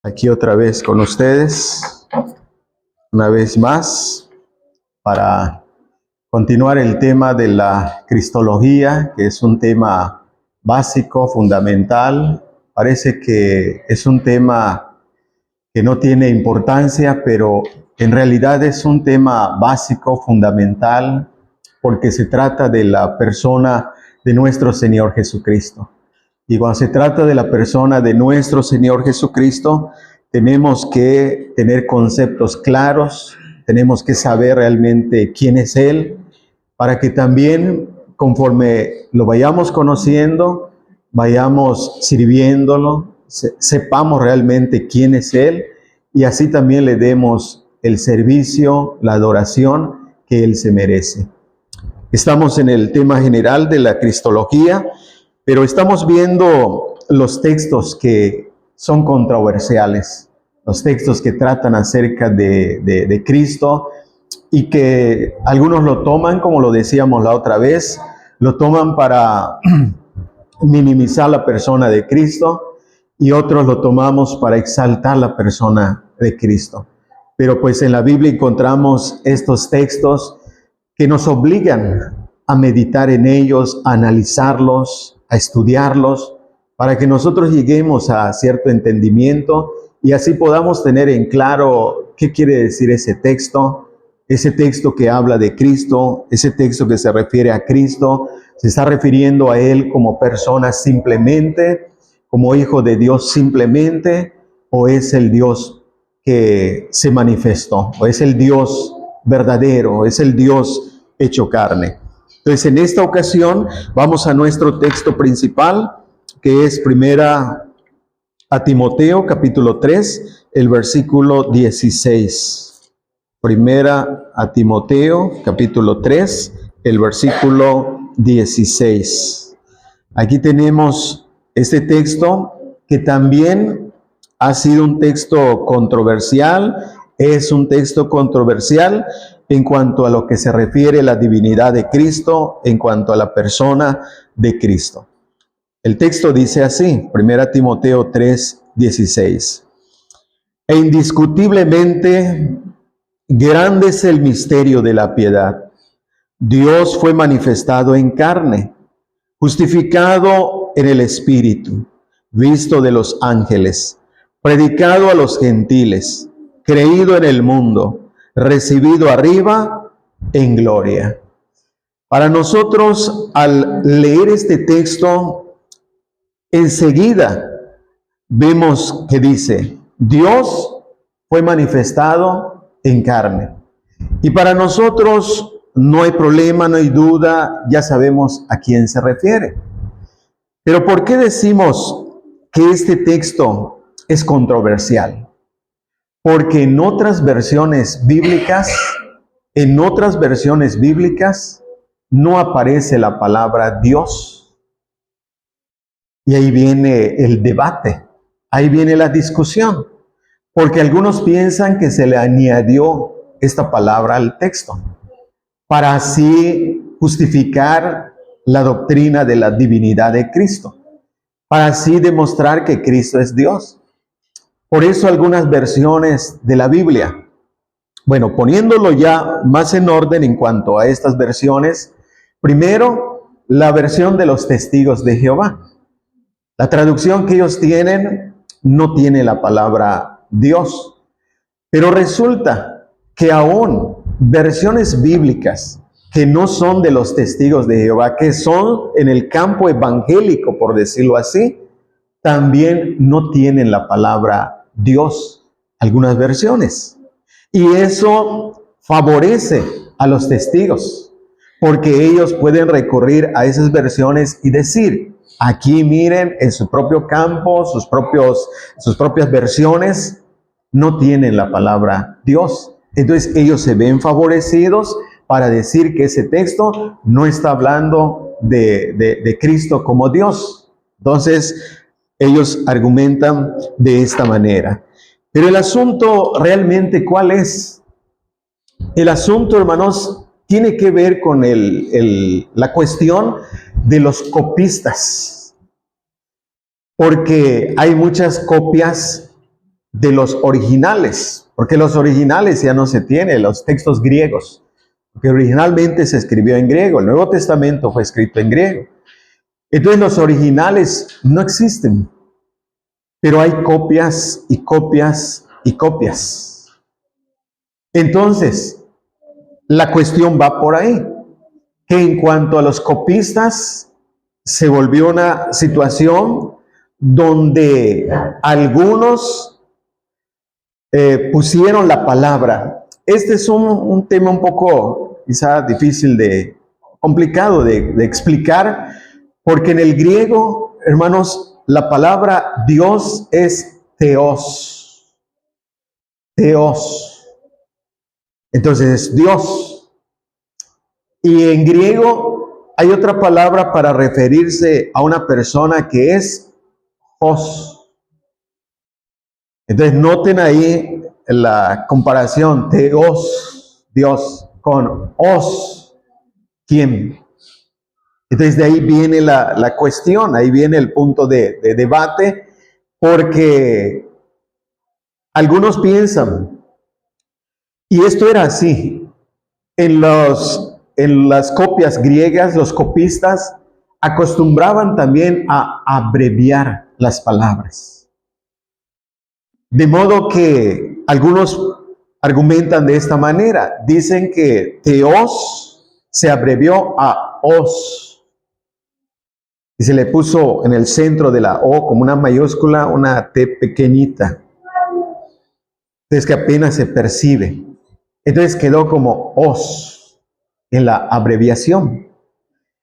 Aquí otra vez con ustedes, una vez más, para continuar el tema de la cristología, que es un tema básico, fundamental. Parece que es un tema que no tiene importancia, pero en realidad es un tema básico, fundamental, porque se trata de la persona de nuestro Señor Jesucristo. Y cuando se trata de la persona de nuestro Señor Jesucristo, tenemos que tener conceptos claros, tenemos que saber realmente quién es Él, para que también, conforme lo vayamos conociendo, vayamos sirviéndolo, sepamos realmente quién es Él, y así también le demos el servicio, la adoración que Él se merece. Estamos en el tema general de la cristología, pero estamos viendo los textos que son controversiales, los textos que tratan acerca de Cristo y que algunos lo toman, como lo decíamos la otra vez, lo toman para minimizar la persona de Cristo y otros lo tomamos para exaltar la persona de Cristo. Pero pues en la Biblia encontramos estos textos que nos obligan a meditar en ellos, a analizarlos, a estudiarlos, para que nosotros lleguemos a cierto entendimiento y así podamos tener en claro qué quiere decir ese texto que habla de Cristo, ese texto que se refiere a Cristo, se está refiriendo a Él como persona simplemente, como hijo de Dios simplemente, o es el Dios que se manifestó, o es el Dios verdadero, es el Dios hecho carne. Entonces, en esta ocasión vamos a nuestro texto principal, que es primera a Timoteo, capítulo 3, el versículo 16. Primera a Timoteo, capítulo 3, el versículo 16. Aquí tenemos este texto que también ha sido un texto controversial, es un texto controversial en cuanto a lo que se refiere a la divinidad de Cristo, en cuanto a la persona de Cristo. El texto dice así, 1 Timoteo 3, 16. E indiscutiblemente grande es el misterio de la piedad. Dios fue manifestado en carne, justificado en el Espíritu, visto de los ángeles, predicado a los gentiles, creído en el mundo, recibido arriba en gloria. Para nosotros, al leer este texto, enseguida vemos que dice, Dios fue manifestado en carne. Y para nosotros no hay problema, no hay duda, ya sabemos a quién se refiere. Pero ¿por qué decimos que este texto es controversial? Porque en otras versiones bíblicas, no aparece la palabra Dios. Y ahí viene el debate, ahí viene la discusión. Porque algunos piensan que se le añadió esta palabra al texto para así justificar la doctrina de la divinidad de Cristo, para así demostrar que Cristo es Dios. Por eso algunas versiones de la Biblia, bueno, poniéndolo ya más en orden en cuanto a estas versiones, primero, la versión de los testigos de Jehová. La traducción que ellos tienen no tiene la palabra Dios, pero resulta que aún versiones bíblicas que no son de los testigos de Jehová, que son en el campo evangélico, por decirlo así, también no tienen la palabra Dios, algunas versiones. Y eso favorece a los testigos, porque ellos pueden recurrir a esas versiones y decir, aquí miren, en su propio campo, sus propias versiones, no tienen la palabra Dios. Entonces ellos se ven favorecidos para decir que ese texto no está hablando de Cristo como Dios. Entonces ellos argumentan de esta manera. Pero el asunto realmente, ¿cuál es? El asunto, hermanos, tiene que ver con la cuestión de los copistas. Porque hay muchas copias de los originales, porque los originales ya no se tienen, los textos griegos, porque originalmente se escribió en griego, el Nuevo Testamento fue escrito en griego. Entonces los originales no existen, pero hay copias y copias y copias. Entonces, la cuestión va por ahí, que en cuanto a los copistas, se volvió una situación donde algunos pusieron la palabra. Este es un tema un poco quizá difícil complicado de explicar, porque en el griego, hermanos, la palabra Dios es Theos. Theos. Entonces es Dios. Y en griego hay otra palabra para referirse a una persona que es Os. Entonces noten ahí la comparación, Theos, Dios, con Os, ¿quién? Entonces de ahí viene la cuestión, ahí viene el punto de debate, porque algunos piensan, y esto era así, en las copias griegas, los copistas acostumbraban también a abreviar las palabras. De modo que algunos argumentan de esta manera, dicen que Theos se abrevió a Os. Y se le puso en el centro de la O como una mayúscula, una T pequeñita. Entonces que apenas se percibe. Entonces quedó como Os en la abreviación.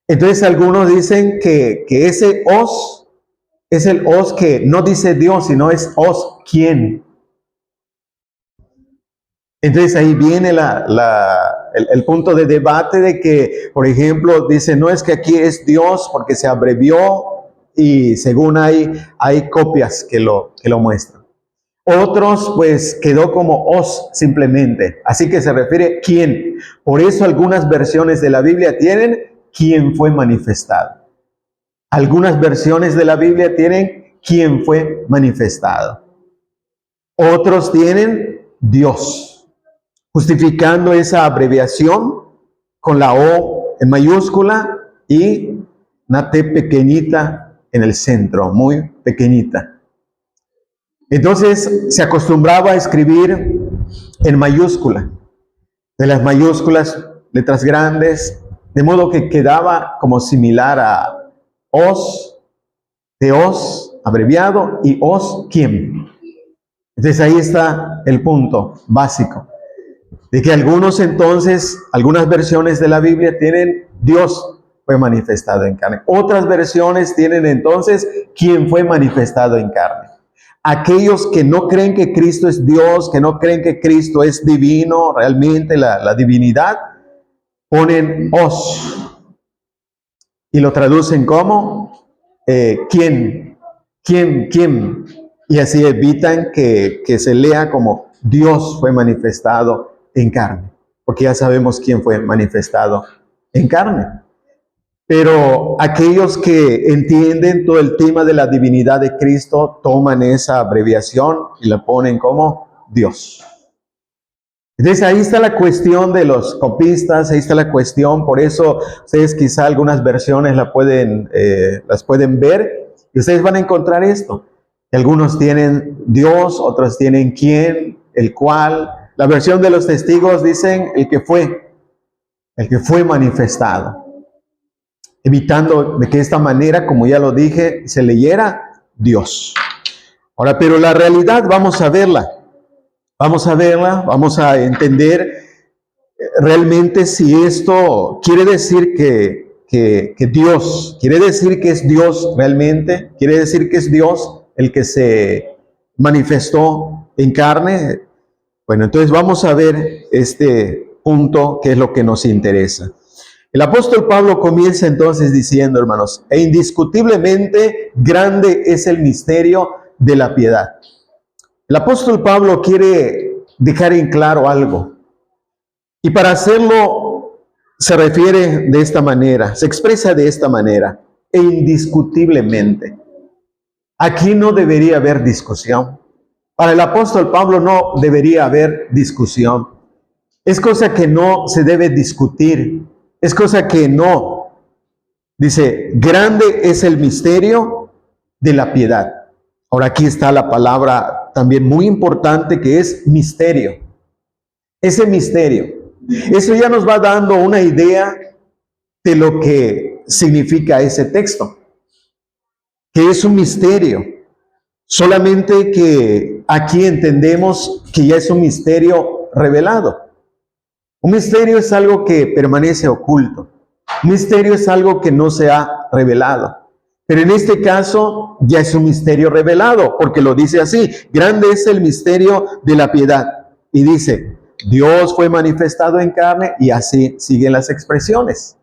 Entonces algunos dicen que ese Os es el Os que no dice Dios, sino es Os quién. Entonces ahí viene el punto de debate de que, por ejemplo, dice, no es que aquí es Dios porque se abrevió y según hay copias que lo muestran. Otros, pues, quedó como Os simplemente, así que se refiere quién. Por eso algunas versiones de la Biblia tienen quién fue manifestado. Algunas versiones de la Biblia tienen quién fue manifestado. Otros tienen Dios, justificando esa abreviación con la O en mayúscula y una T pequeñita en el centro, muy pequeñita. Entonces se acostumbraba a escribir en mayúscula, de las mayúsculas, letras grandes, de modo que quedaba como similar a Os, Theos, abreviado, y Os, ¿quién? Entonces ahí está el punto básico. De que algunos entonces, algunas versiones de la Biblia tienen Dios fue manifestado en carne. Otras versiones tienen entonces quién fue manifestado en carne. Aquellos que no creen que Cristo es Dios, que no creen que Cristo es divino, realmente la divinidad, ponen Os y lo traducen como ¿quién? Y así evitan que se lea como Dios fue manifestado en carne, porque ya sabemos quién fue manifestado en carne. Pero aquellos que entienden todo el tema de la divinidad de Cristo toman esa abreviación y la ponen como Dios. Entonces ahí está la cuestión de los copistas, ahí está la cuestión, por eso ustedes quizá algunas versiones las pueden ver y ustedes van a encontrar esto. Algunos tienen Dios, otros tienen quién, el cual. La versión de los testigos dicen el que fue manifestado, evitando de que de esta manera, como ya lo dije, se leyera Dios. Ahora, pero la realidad vamos a verla, vamos a entender realmente si esto quiere decir que Dios, quiere decir que es Dios realmente, quiere decir que es Dios el que se manifestó en carne. Bueno, entonces vamos a ver este punto que es lo que nos interesa. El apóstol Pablo comienza entonces diciendo, hermanos, e indiscutiblemente grande es el misterio de la piedad. El apóstol Pablo quiere dejar en claro algo. Y para hacerlo se refiere de esta manera, se expresa de esta manera, e indiscutiblemente. Aquí no debería haber discusión. Para el apóstol Pablo no debería haber discusión. Es cosa que no se debe discutir. Es cosa que no. Dice, grande es el misterio de la piedad. Ahora aquí está la palabra también muy importante que es misterio. Ese misterio. Eso ya nos va dando una idea de lo que significa ese texto. Que es un misterio. Solamente que aquí entendemos que ya es un misterio revelado. Un misterio es algo que permanece oculto. Un misterio es algo que no se ha revelado. Pero en este caso ya es un misterio revelado, porque lo dice así, grande es el misterio de la piedad. Y dice, Dios fue manifestado en carne, y así siguen las expresiones.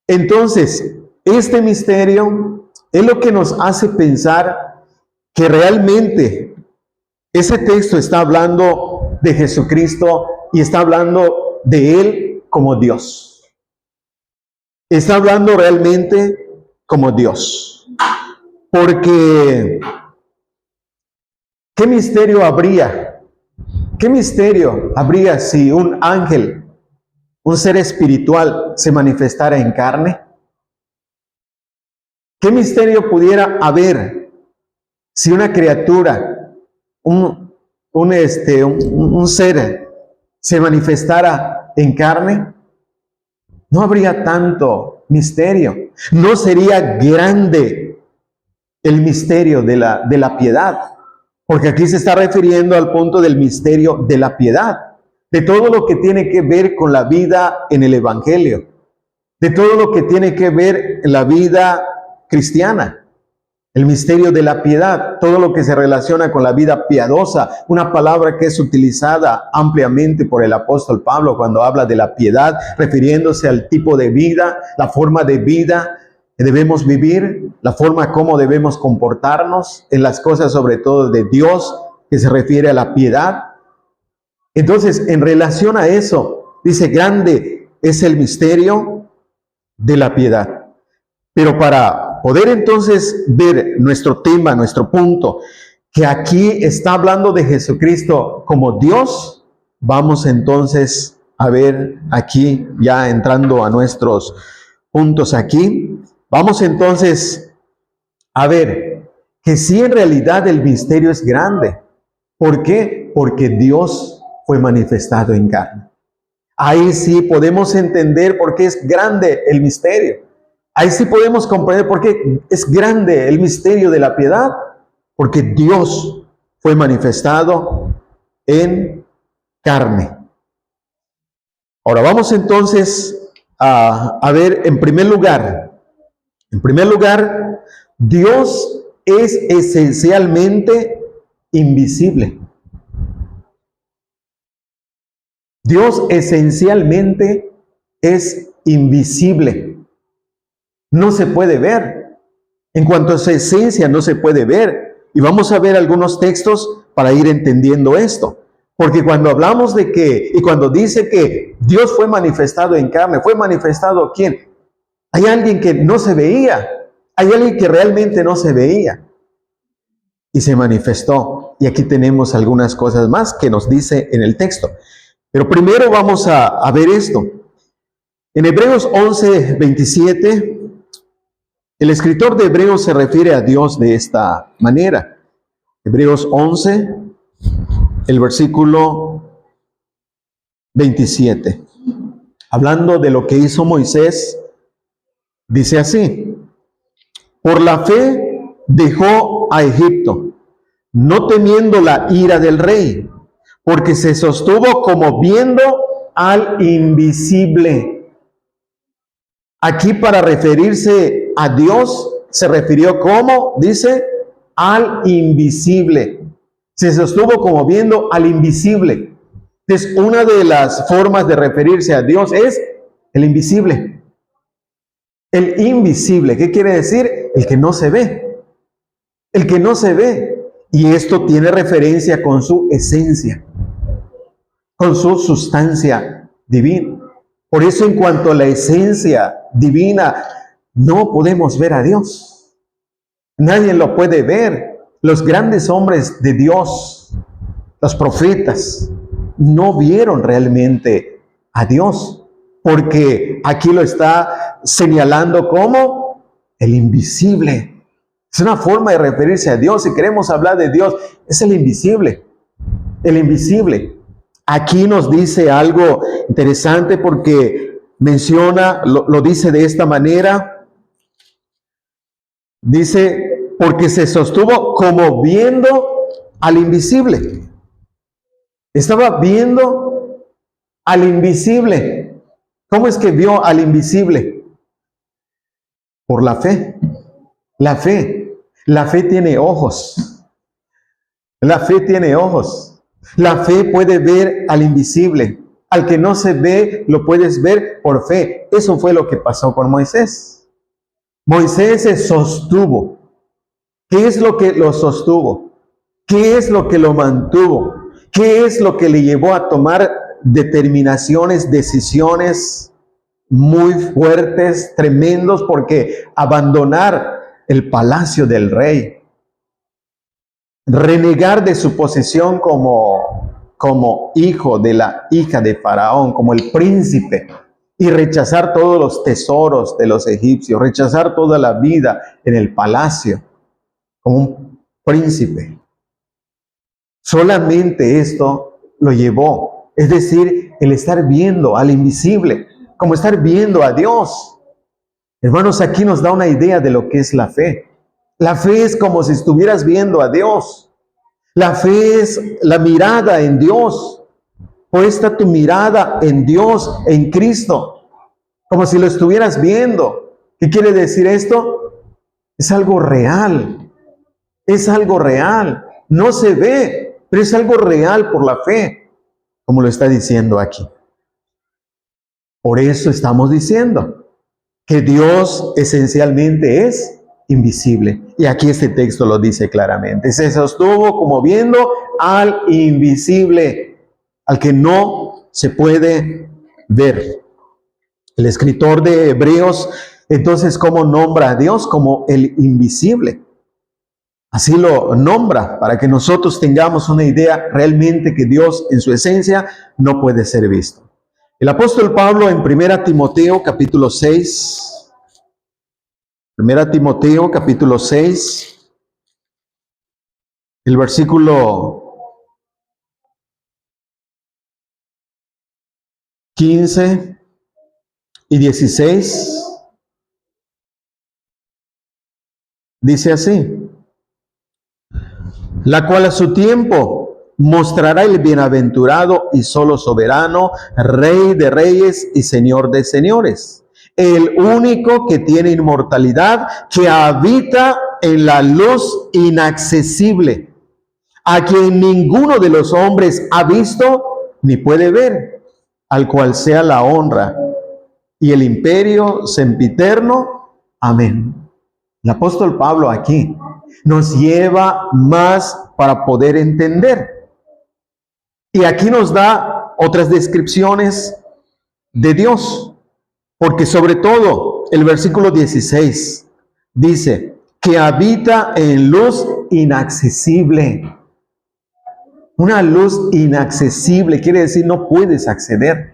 Entonces, este misterio es lo que nos hace pensar que realmente ese texto está hablando de Jesucristo y está hablando de Él como Dios. Está hablando realmente como Dios. Porque, ¿qué misterio habría? ¿Qué misterio habría si un ángel, un ser espiritual, se manifestara en carne? ¿Qué misterio pudiera haber si una criatura, un ser, se manifestara en carne? No habría tanto misterio. No sería grande el misterio de la piedad. Porque aquí se está refiriendo al punto del misterio de la piedad. De todo lo que tiene que ver con la vida en el Evangelio. De todo lo que tiene que ver en la vida cristiana. El misterio de la piedad, todo lo que se relaciona con la vida piadosa, una palabra que es utilizada ampliamente por el apóstol Pablo cuando habla de la piedad, refiriéndose al tipo de vida, la forma de vida que debemos vivir, la forma como debemos comportarnos en las cosas sobre todo de Dios, que se refiere a la piedad. Entonces, en relación a eso, dice, grande es el misterio de la piedad. Pero para poder entonces ver nuestro tema, nuestro punto, que aquí está hablando de Jesucristo como Dios, vamos entonces a ver aquí, ya entrando a nuestros puntos aquí, vamos entonces a ver que sí en realidad el misterio es grande. ¿Por qué? Porque Dios fue manifestado en carne. Ahí sí podemos entender por qué es grande el misterio. Ahí sí podemos comprender por qué es grande el misterio de la piedad, porque Dios fue manifestado en carne. Ahora vamos entonces a ver en primer lugar, Dios es esencialmente invisible. Dios esencialmente es invisible. No se puede ver. En cuanto a su esencia, no se puede ver. Y vamos a ver algunos textos para ir entendiendo esto. Porque cuando hablamos de que, y cuando dice que Dios fue manifestado en carne, ¿fue manifestado quién? Hay alguien que no se veía. Hay alguien que realmente no se veía. Y se manifestó. Y aquí tenemos algunas cosas más que nos dice en el texto. Pero primero vamos a ver esto. En Hebreos 11, 27, el escritor de Hebreos se refiere a Dios de esta manera. Hebreos 11, el versículo 27. Hablando de lo que hizo Moisés, dice así: por la fe dejó a Egipto, no temiendo la ira del rey, porque se sostuvo como viendo al invisible. Aquí para referirse a Dios se refirió como, dice, al invisible. Se sostuvo como viendo al invisible. Entonces, una de las formas de referirse a Dios es el invisible. El invisible, ¿qué quiere decir? El que no se ve. El que no se ve. Y esto tiene referencia con su esencia, con su sustancia divina. Por eso, en cuanto a la esencia divina, no podemos ver a Dios. Nadie lo puede ver. Los grandes hombres de Dios, los profetas, no vieron realmente a Dios, porque aquí lo está señalando como el invisible. Es una forma de referirse a Dios. Si queremos hablar de Dios, es el invisible. El invisible. Aquí nos dice algo interesante porque menciona, lo dice de esta manera. Dice, porque se sostuvo como viendo al invisible. Estaba viendo al invisible. ¿Cómo es que vio al invisible? Por la fe. La fe. La fe tiene ojos. La fe tiene ojos. La fe puede ver al invisible. Al que no se ve, lo puedes ver por fe. Eso fue lo que pasó con Moisés. Moisés se sostuvo. ¿Qué es lo que lo sostuvo? ¿Qué es lo que lo mantuvo? ¿Qué es lo que le llevó a tomar determinaciones, decisiones muy fuertes, tremendos? Porque abandonar el palacio del rey, renegar de su posición como hijo de la hija de Faraón, como el príncipe, y rechazar todos los tesoros de los egipcios, rechazar toda la vida en el palacio, como un príncipe. Solamente esto lo llevó, es decir, el estar viendo al invisible, como estar viendo a Dios. Hermanos, aquí nos da una idea de lo que es la fe. La fe es como si estuvieras viendo a Dios. La fe es la mirada en Dios. Puesta tu mirada en Dios, en Cristo, como si lo estuvieras viendo. ¿Qué quiere decir esto? Es algo real. Es algo real. No se ve, pero es algo real por la fe, como lo está diciendo aquí. Por eso estamos diciendo que Dios esencialmente es invisible. Y aquí este texto lo dice claramente. Se sostuvo como viendo al invisible, al que no se puede ver. El escritor de Hebreos, entonces, ¿cómo nombra a Dios? Como el invisible. Así lo nombra, para que nosotros tengamos una idea realmente que Dios en su esencia no puede ser visto. El apóstol Pablo en 1 Timoteo capítulo 6, 1 Timoteo capítulo 6, el versículo 15 y 16, dice así: la cual a su tiempo mostrará el bienaventurado y solo soberano, Rey de reyes y Señor de señores, el único que tiene inmortalidad, que habita en la luz inaccesible, a quien ninguno de los hombres ha visto ni puede ver, al cual sea la honra y el imperio sempiterno. Amén. El apóstol Pablo aquí nos lleva más para poder entender. Y aquí nos da otras descripciones de Dios, porque sobre todo el versículo 16 dice que habita en luz inaccesible. Una luz inaccesible quiere decir no puedes acceder.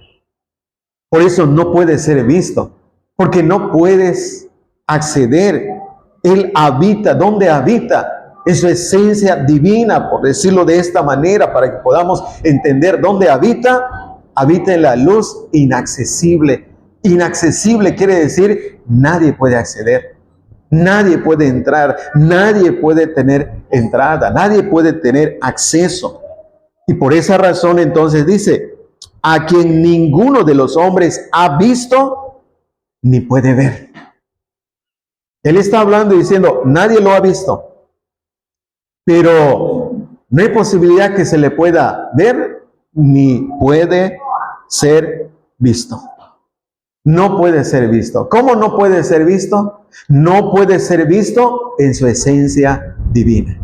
Por eso no puede ser visto, porque no puedes acceder. Él habita. ¿Dónde habita? En su esencia divina, por decirlo de esta manera, para que podamos entender dónde habita. Habita en la luz inaccesible. Inaccesible quiere decir nadie puede acceder, nadie puede entrar, nadie puede tener entrada, nadie puede tener acceso. Y por esa razón entonces dice, a quien ninguno de los hombres ha visto ni puede ver. Él está hablando y diciendo, nadie lo ha visto, pero no hay posibilidad que se le pueda ver ni puede ser visto. No puede ser visto. ¿Cómo no puede ser visto? No puede ser visto en su esencia divina.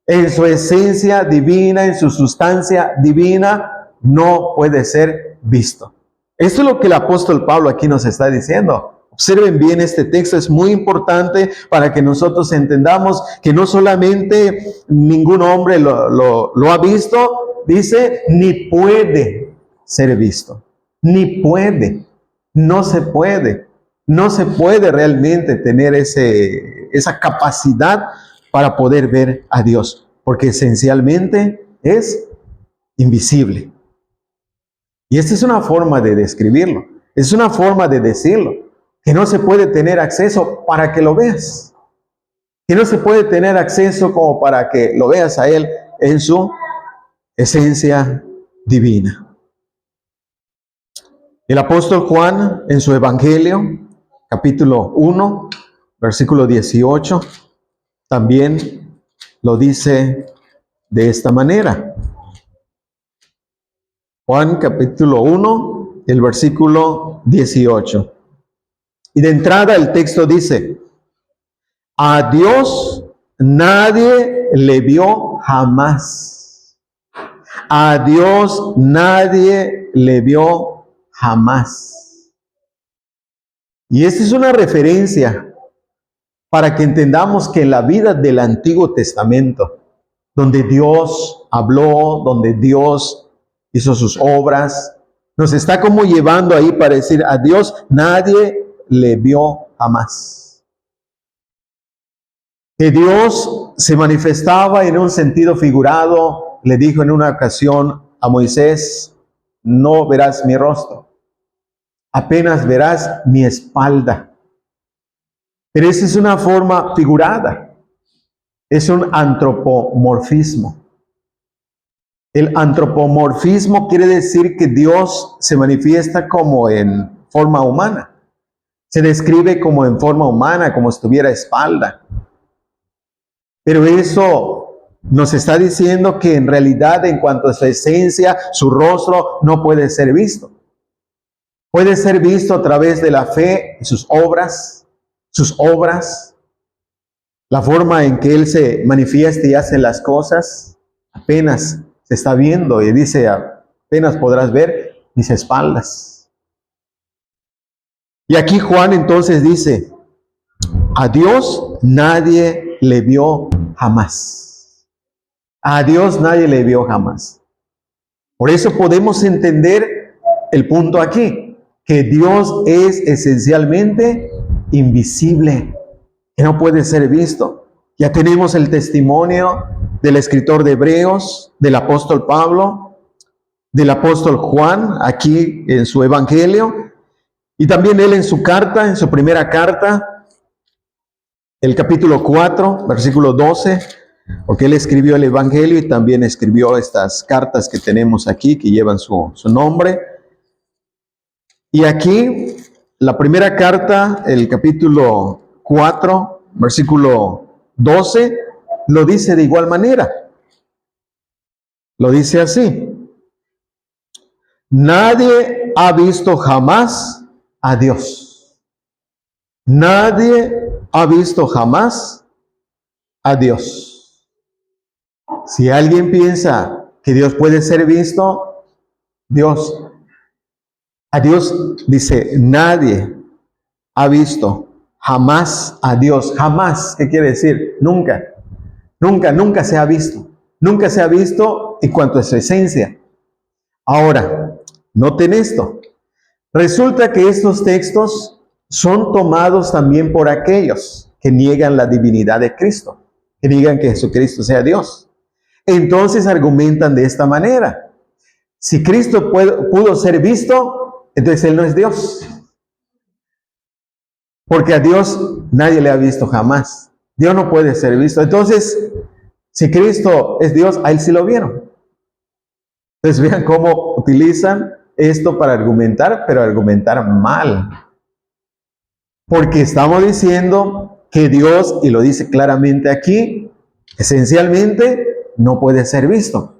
En su esencia divina, en su sustancia divina, no puede ser visto. Esto es lo que el apóstol Pablo aquí nos está diciendo. Observen bien este texto, es muy importante para que nosotros entendamos que no solamente ningún hombre lo ha visto, dice, ni puede ser visto, ni puede, no se puede, no se puede realmente tener esa capacidad para poder ver a Dios, porque esencialmente es invisible. Y esta es una forma de describirlo, es una forma de decirlo, que no se puede tener acceso para que lo veas, que no se puede tener acceso como para que lo veas a Él en su esencia divina. El apóstol Juan en su Evangelio, capítulo 1, versículo 18, también lo dice de esta manera. Juan capítulo 1, el versículo 18. Y de entrada el texto dice, a Dios nadie le vio jamás. A Dios nadie le vio jamás. Y esta es una referencia para que entendamos que en la vida del Antiguo Testamento, donde Dios habló, donde Dios hizo sus obras, nos está como llevando ahí para decir, a Dios nadie le vio jamás. Que Dios se manifestaba en un sentido figurado, le dijo en una ocasión a Moisés, no verás mi rostro, apenas verás mi espalda. Pero esa es una forma figurada, es un antropomorfismo. El antropomorfismo quiere decir que Dios se manifiesta como en forma humana. Se describe como en forma humana, como si tuviera espalda. Pero eso nos está diciendo que en realidad, en cuanto a su esencia, su rostro no puede ser visto. Puede ser visto a través de la fe y sus obras, la forma en que Él se manifiesta y hace las cosas, apenas se está viendo y dice, apenas podrás ver mis espaldas. Y aquí Juan entonces dice, a Dios nadie le vio jamás. A Dios nadie le vio jamás. Por eso podemos entender el punto aquí, que Dios es esencialmente invisible, que no puede ser visto. Ya tenemos el testimonio del escritor de Hebreos, del apóstol Pablo, del apóstol Juan, aquí en su Evangelio, y también él en su carta, en su primera carta, el capítulo 4, versículo 12, porque él escribió el Evangelio y también escribió estas cartas que tenemos aquí, que llevan su nombre. Y aquí, la primera carta, el capítulo 4, versículo 12, lo dice de igual manera. Lo dice así. Nadie ha visto jamás a Dios. Nadie ha visto jamás a Dios. Si alguien piensa que Dios puede ser visto, a Dios dice, nadie ha visto jamás a Dios. Jamás, ¿qué quiere decir? Nunca. Nunca se ha visto. Nunca se ha visto en cuanto a su esencia. Ahora, noten esto. Resulta que estos textos son tomados también por aquellos que niegan la divinidad de Cristo, que niegan que Jesucristo sea Dios. Entonces argumentan de esta manera. Si Cristo pudo ser visto, entonces Él no es Dios. Porque a Dios nadie le ha visto jamás. Dios no puede ser visto. Entonces, si Cristo es Dios, a Él sí lo vieron. Entonces vean cómo utilizan esto para argumentar, pero argumentar mal. Porque estamos diciendo que Dios, y lo dice claramente aquí, esencialmente no puede ser visto.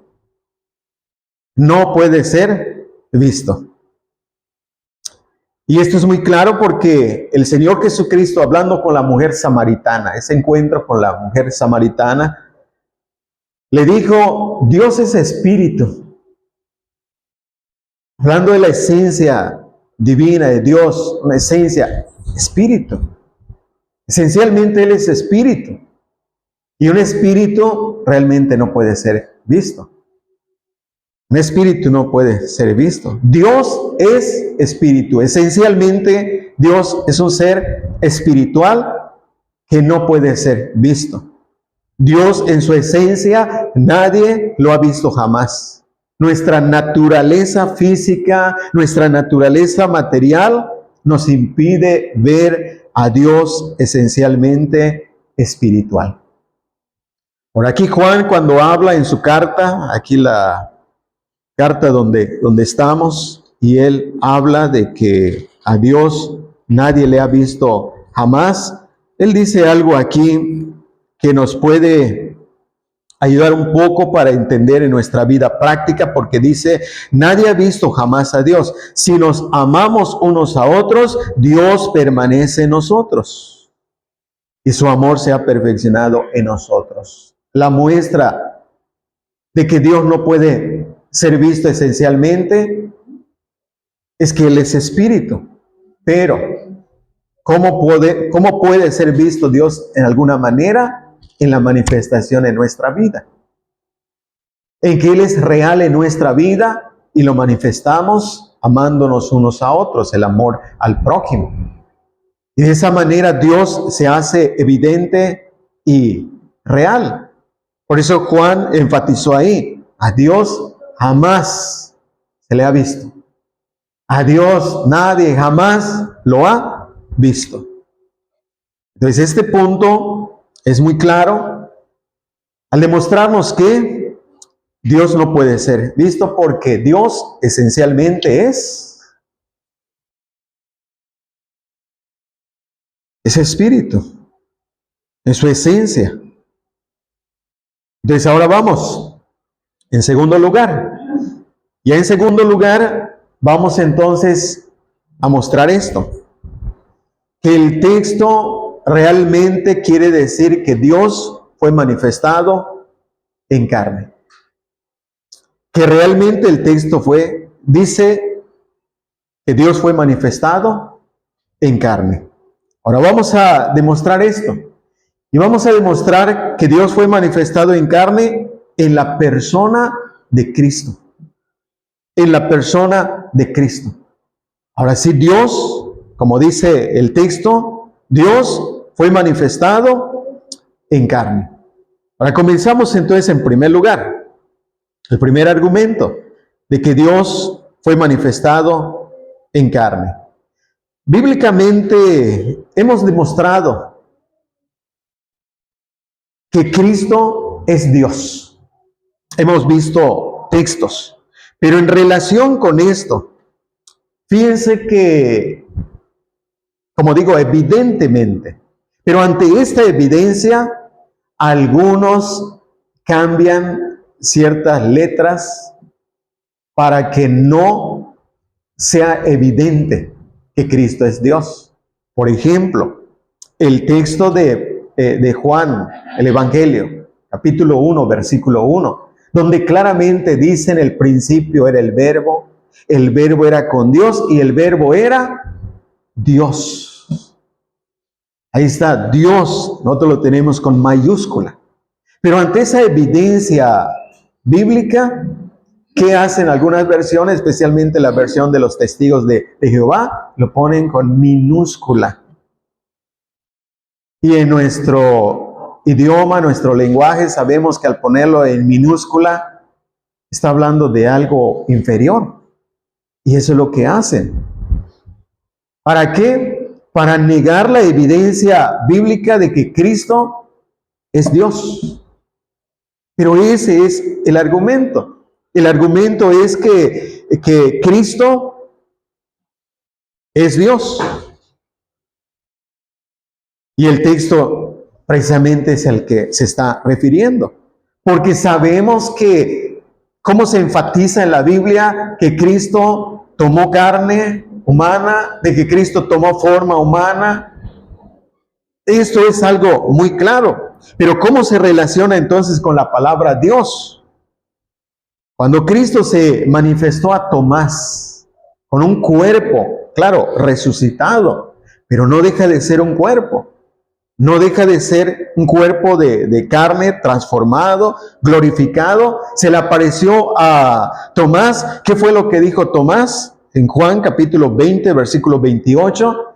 No puede ser visto. Y esto es muy claro porque el Señor Jesucristo, hablando con la mujer samaritana, ese encuentro con la mujer samaritana, le dijo, Dios es espíritu. Hablando de la esencia divina de Dios, una esencia espíritu. Esencialmente Él es espíritu. Y un espíritu realmente no puede ser visto. Un espíritu no puede ser visto. Dios es espíritu. Esencialmente Dios es un ser espiritual que no puede ser visto. Dios en su esencia nadie lo ha visto jamás. Nuestra naturaleza física, nuestra naturaleza material nos impide ver a Dios esencialmente espiritual. Por aquí Juan, cuando habla en su carta, aquí la carta donde estamos, y él habla de que a Dios nadie le ha visto jamás, él dice algo aquí que nos puede ayudar un poco para entender en nuestra vida práctica, porque dice, nadie ha visto jamás a Dios. Si nos amamos unos a otros, Dios permanece en nosotros y su amor se ha perfeccionado en nosotros. La muestra de que Dios no puede ser visto esencialmente es que Él es espíritu. Pero, ¿cómo puede ser visto Dios en alguna manera? En la manifestación en nuestra vida. En que Él es real en nuestra vida y lo manifestamos amándonos unos a otros, el amor al prójimo. Y de esa manera Dios se hace evidente y real. Por eso Juan enfatizó ahí, a Dios jamás se le ha visto. A Dios nadie jamás lo ha visto. Entonces este punto es muy claro al demostrarnos que Dios no puede ser visto porque Dios esencialmente es espíritu, en su esencia. Entonces ahora vamos, en segundo lugar. Y en segundo lugar, vamos entonces a mostrar esto. Que el texto realmente quiere decir que Dios fue manifestado en carne. Que realmente el texto dice que Dios fue manifestado en carne. Ahora vamos a demostrar esto. Y vamos a demostrar que Dios fue manifestado en carne en la persona de Cristo. En la persona de Cristo. Ahora sí, Dios, como dice el texto, Dios fue manifestado en carne. Ahora comenzamos entonces en primer lugar. El primer argumento de que Dios fue manifestado en carne. Bíblicamente hemos demostrado que Cristo es Dios. Hemos visto textos. Pero en relación con esto, fíjense que, como digo, evidentemente, pero ante esta evidencia, algunos cambian ciertas letras para que no sea evidente que Cristo es Dios. Por ejemplo, el texto de Juan, el Evangelio, capítulo 1, versículo 1, donde claramente dice: en el principio era el verbo era con Dios y el verbo era Dios. Ahí está, Dios, nosotros lo tenemos con mayúscula. Pero ante esa evidencia bíblica, ¿qué hacen algunas versiones, especialmente la versión de los testigos de Jehová? Lo ponen con minúscula. Y en nuestro idioma, nuestro lenguaje, sabemos que al ponerlo en minúscula, está hablando de algo inferior. Y eso es lo que hacen. ¿Para qué? Para negar la evidencia bíblica de que Cristo es Dios. Pero ese es el argumento. El argumento es que Cristo es Dios. Y el texto precisamente es al que se está refiriendo. Porque sabemos que, ¿cómo se enfatiza en la Biblia que Cristo tomó carne humana, de que Cristo tomó forma humana? Esto es algo muy claro. Pero ¿cómo se relaciona entonces con la palabra Dios? Cuando Cristo se manifestó a Tomás con un cuerpo, claro, resucitado, pero no deja de ser un cuerpo. No deja de ser un cuerpo de carne transformado, glorificado. Se le apareció a Tomás. ¿Qué fue lo que dijo Tomás? En Juan capítulo 20, versículo 28.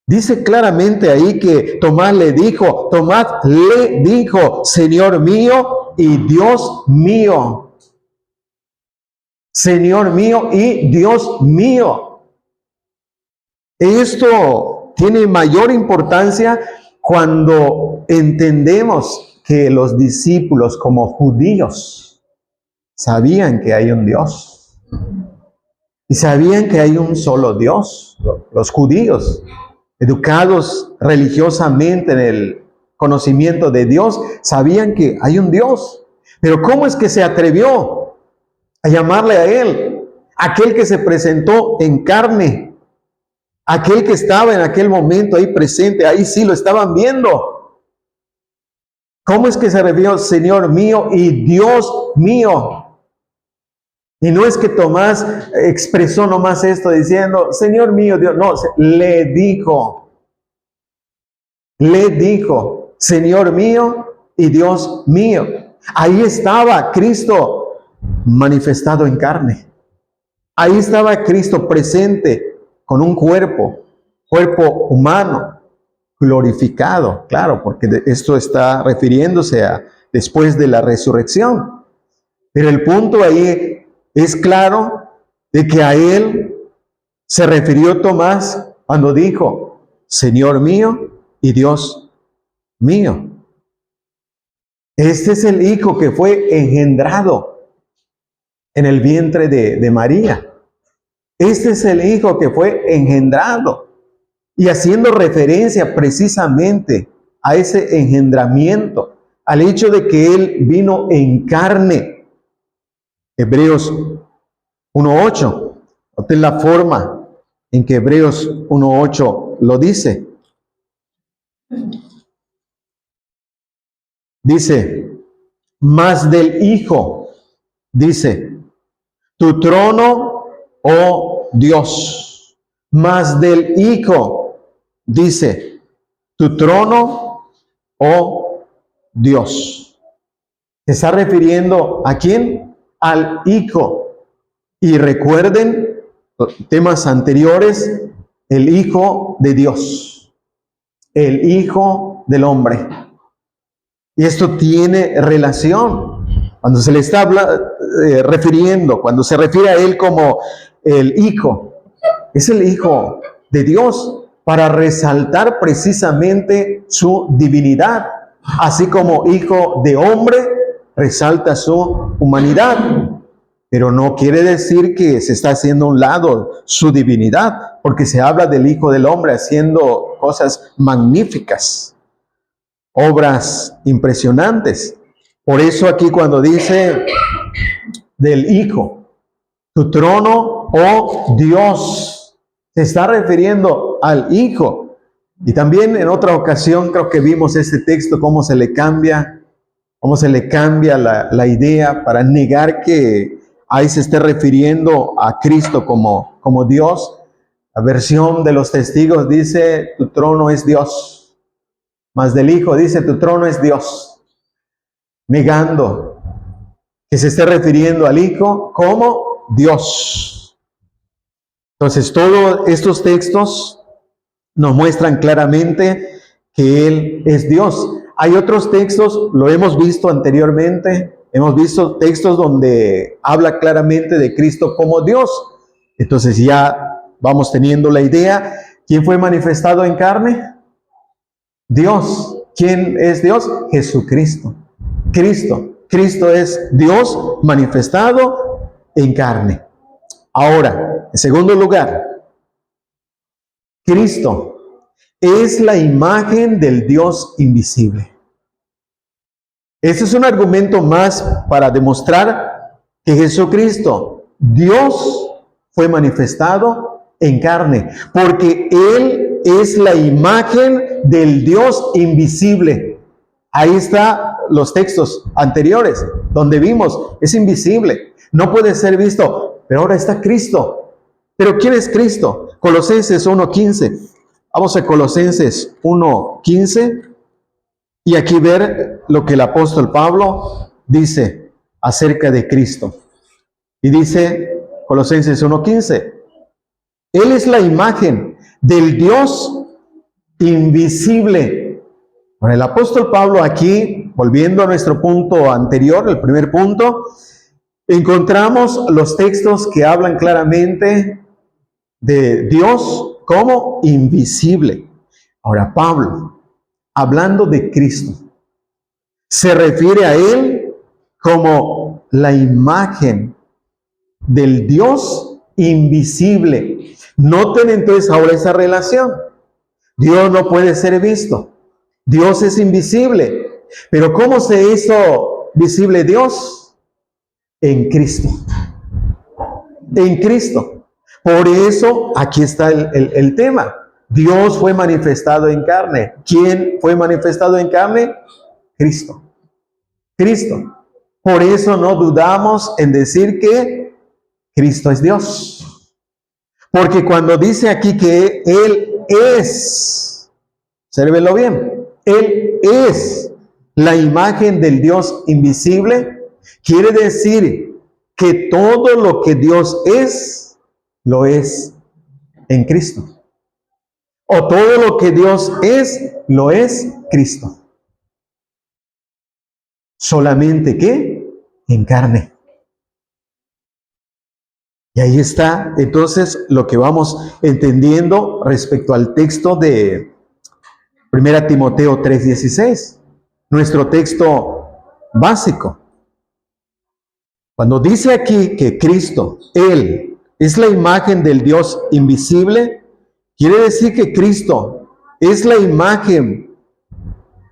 Dice claramente ahí que Tomás le dijo, Señor mío y Dios mío. Señor mío y Dios mío. Esto tiene mayor importancia cuando entendemos que los discípulos como judíos sabían que hay un Dios. Y sabían que hay un solo Dios. Los judíos, educados religiosamente en el conocimiento de Dios, sabían que hay un Dios. Pero ¿cómo es que se atrevió a llamarle a Él? Aquel que se presentó en carne. Aquel que estaba en aquel momento ahí presente, ahí sí lo estaban viendo. ¿Cómo es que se refirió Señor mío y Dios mío? Y no es que Tomás expresó nomás esto diciendo, Señor mío, Dios. No, le dijo, Señor mío y Dios mío. Ahí estaba Cristo manifestado en carne. Ahí estaba Cristo presente con un cuerpo humano, glorificado, claro, porque esto está refiriéndose a después de la resurrección. Pero el punto ahí es claro de que a Él se refirió Tomás cuando dijo, Señor mío y Dios mío. Este es el Hijo que fue engendrado en el vientre de María. Este es el Hijo que fue engendrado. Y haciendo referencia precisamente a ese engendramiento, al hecho de que Él vino en carne. Hebreos 1:8. Noten la forma en que Hebreos 1:8 lo dice. Dice, más del Hijo, dice, tu trono, oh Dios, más del Hijo, dice, tu trono, oh Dios. ¿Se está refiriendo a quién? Al Hijo. Y recuerden temas anteriores, el Hijo de Dios, el Hijo del hombre. Y esto tiene relación. Cuando se le está refiriendo, cuando se refiere a Él como el Hijo, es el Hijo de Dios para resaltar precisamente su divinidad. Así como Hijo de hombre, resalta su humanidad. Pero no quiere decir que se está haciendo a un lado su divinidad, porque se habla del Hijo del hombre haciendo cosas magníficas, obras impresionantes. Por eso aquí cuando dice del Hijo, tu trono, oh Dios, se está refiriendo al Hijo. Y también en otra ocasión creo que vimos este texto, cómo se le cambia la idea para negar que ahí se esté refiriendo a Cristo como Dios. La versión de los testigos dice, tu trono es Dios. Más del Hijo dice, tu trono es Dios. Negando que se esté refiriendo al Hijo como Dios. Entonces, todos estos textos nos muestran claramente que Él es Dios. Hay otros textos, lo hemos visto anteriormente, hemos visto textos donde habla claramente de Cristo como Dios. Entonces ya vamos teniendo la idea. ¿Quién fue manifestado en carne? Dios. ¿Quién es Dios? Jesucristo. Cristo es Dios manifestado en carne. Ahora, en segundo lugar, Cristo es la imagen del Dios invisible. Este es un argumento más para demostrar que Jesucristo, Dios, fue manifestado en carne, porque Él es la imagen del Dios invisible. Ahí están los textos anteriores, donde vimos, es invisible, no puede ser visto, pero ahora está Cristo. ¿Pero quién es Cristo? Colosenses 1:15. Vamos a Colosenses 1:15 y aquí ver lo que el apóstol Pablo dice acerca de Cristo. Y dice Colosenses 1:15, Él es la imagen del Dios invisible. Bueno, el apóstol Pablo aquí, volviendo a nuestro punto anterior, el primer punto, encontramos los textos que hablan claramente de Dios como invisible. Ahora, Pablo, hablando de Cristo, se refiere a Él como la imagen del Dios invisible. Noten entonces ahora esa relación. Dios no puede ser visto. Dios es invisible. Pero ¿cómo se hizo visible Dios? En Cristo. En Cristo. Por eso aquí está el tema. Dios fue manifestado en carne. ¿Quién fue manifestado en carne? Cristo. Cristo. Por eso no dudamos en decir que Cristo es Dios. Porque cuando dice aquí que Él es, obsérvelo bien, Él es la imagen del Dios invisible, quiere decir que todo lo que Dios es, lo es en Cristo. O todo lo que Dios es, lo es Cristo. Solamente que en carne. Y ahí está entonces lo que vamos entendiendo respecto al texto de 1 Timoteo 3:16, nuestro texto básico. Cuando dice aquí que Cristo, Él, es la imagen del Dios invisible, quiere decir que Cristo es la imagen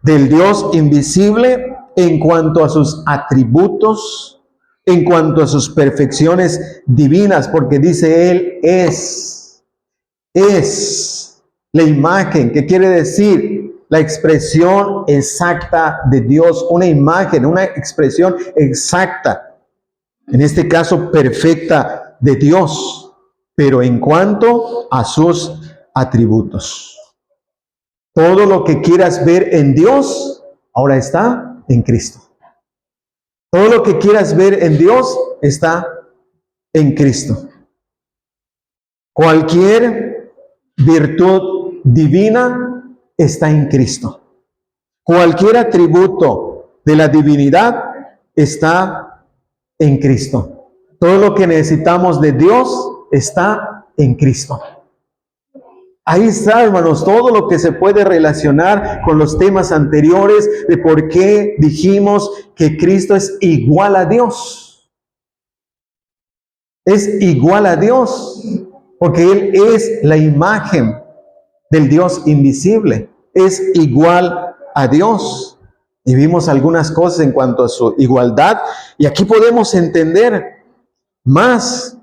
del Dios invisible en cuanto a sus atributos, en cuanto a sus perfecciones divinas, porque dice Él es la imagen, que quiere decir la expresión exacta de Dios, una imagen, una expresión exacta, en este caso perfecta de Dios, pero en cuanto a sus atributos. Todo lo que quieras ver en Dios, ahora está en Cristo. Todo lo que quieras ver en Dios está en Cristo. Cualquier virtud divina está en Cristo. Cualquier atributo de la divinidad está en Cristo. Todo lo que necesitamos de Dios está en Cristo. Ahí está, hermanos, todo lo que se puede relacionar con los temas anteriores de por qué dijimos que Cristo es igual a Dios. Es igual a Dios, porque Él es la imagen del Dios invisible. Es igual a Dios. Y vimos algunas cosas en cuanto a su igualdad. Y aquí podemos entender más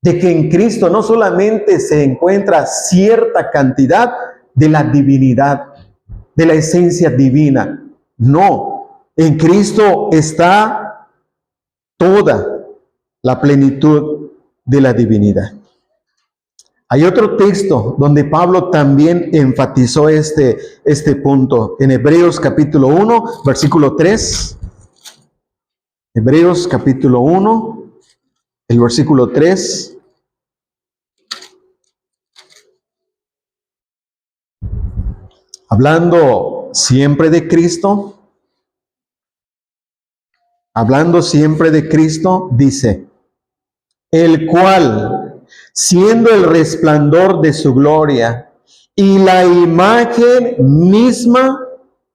de que en Cristo no solamente se encuentra cierta cantidad de la divinidad, de la esencia divina. No, en Cristo está toda la plenitud de la divinidad. Hay otro texto donde Pablo también enfatizó este punto. En Hebreos capítulo 1, versículo 3. Hebreos capítulo 1. El versículo 3, hablando siempre de Cristo, dice, el cual, siendo el resplandor de su gloria y la imagen misma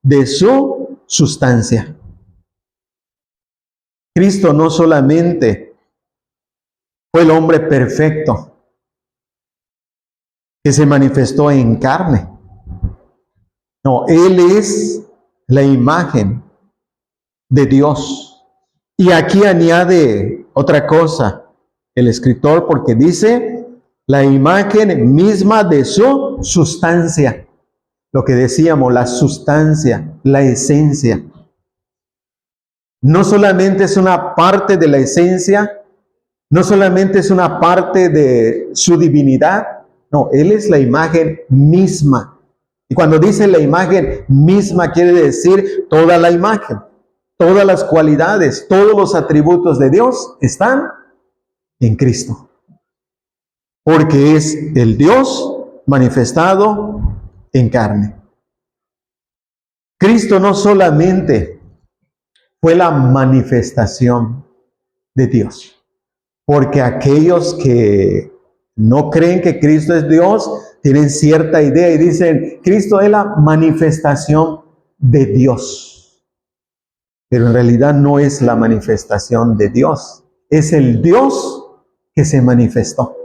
de su sustancia. Cristo no solamente fue el hombre perfecto que se manifestó en carne. No, Él es la imagen de Dios. Y aquí añade otra cosa el escritor, porque dice la imagen misma de su sustancia. Lo que decíamos, la sustancia, la esencia. No solamente es una parte de la esencia, no solamente es una parte de su divinidad, No, Él es la imagen misma. Y cuando dice la imagen misma, quiere decir toda la imagen, todas las cualidades, todos los atributos de Dios están en Cristo. Porque es el Dios manifestado en carne. Cristo no solamente fue la manifestación de Dios, porque aquellos que no creen que Cristo es Dios, tienen cierta idea y dicen, Cristo es la manifestación de Dios. Pero en realidad no es la manifestación de Dios, es el Dios que se manifestó.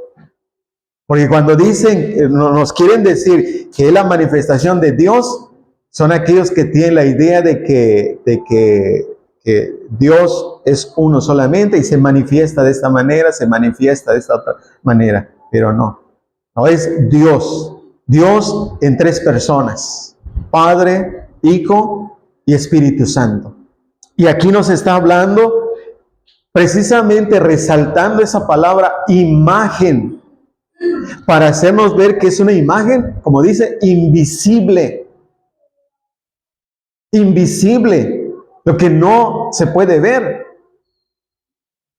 Porque cuando dicen, nos quieren decir que es la manifestación de Dios, son aquellos que tienen la idea de que Dios es uno solamente y se manifiesta de esta manera, se manifiesta de esta otra manera. Pero no es Dios. Dios en tres personas: Padre, Hijo y Espíritu Santo. Y aquí nos está hablando, precisamente resaltando esa palabra imagen, para hacernos ver que es una imagen, como dice, invisible. Invisible, lo que no se puede ver.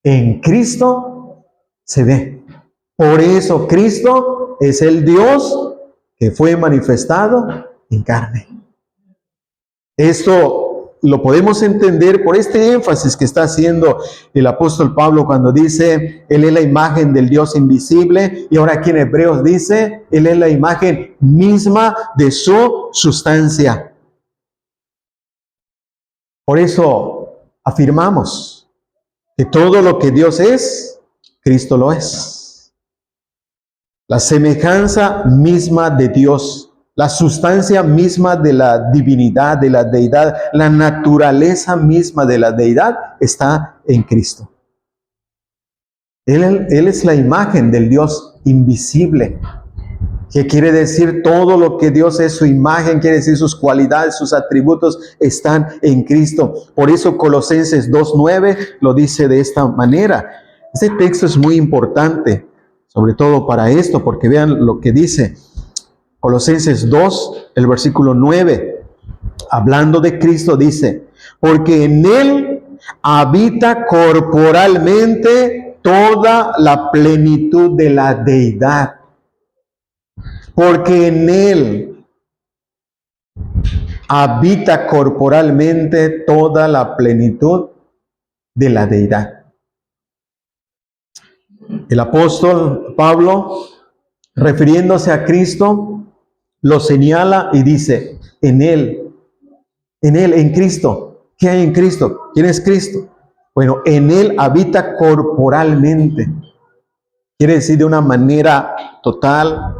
En Cristo se ve. Por eso Cristo es el Dios que fue manifestado en carne. Esto lo podemos entender por este énfasis que está haciendo el apóstol Pablo cuando dice, Él es la imagen del Dios invisible, y ahora aquí en Hebreos dice, Él es la imagen misma de su sustancia. Por eso afirmamos que todo lo que Dios es, Cristo lo es. La semejanza misma de Dios, la sustancia misma de la divinidad, de la deidad, la naturaleza misma de la deidad está en Cristo. Él es la imagen del Dios invisible. ¿Qué quiere decir? Todo lo que Dios es, su imagen, quiere decir sus cualidades, sus atributos están en Cristo. Por eso Colosenses 2:9 lo dice de esta manera. Este texto es muy importante, sobre todo para esto, porque vean lo que dice Colosenses 2, el versículo 9. Hablando de Cristo dice, porque en Él habita corporalmente toda la plenitud de la deidad. Porque en Él habita corporalmente toda la plenitud de la deidad. El apóstol Pablo, refiriéndose a Cristo, lo señala y dice, en Cristo. ¿Qué hay en Cristo? ¿Quién es Cristo? Bueno, en Él habita corporalmente. Quiere decir de una manera total,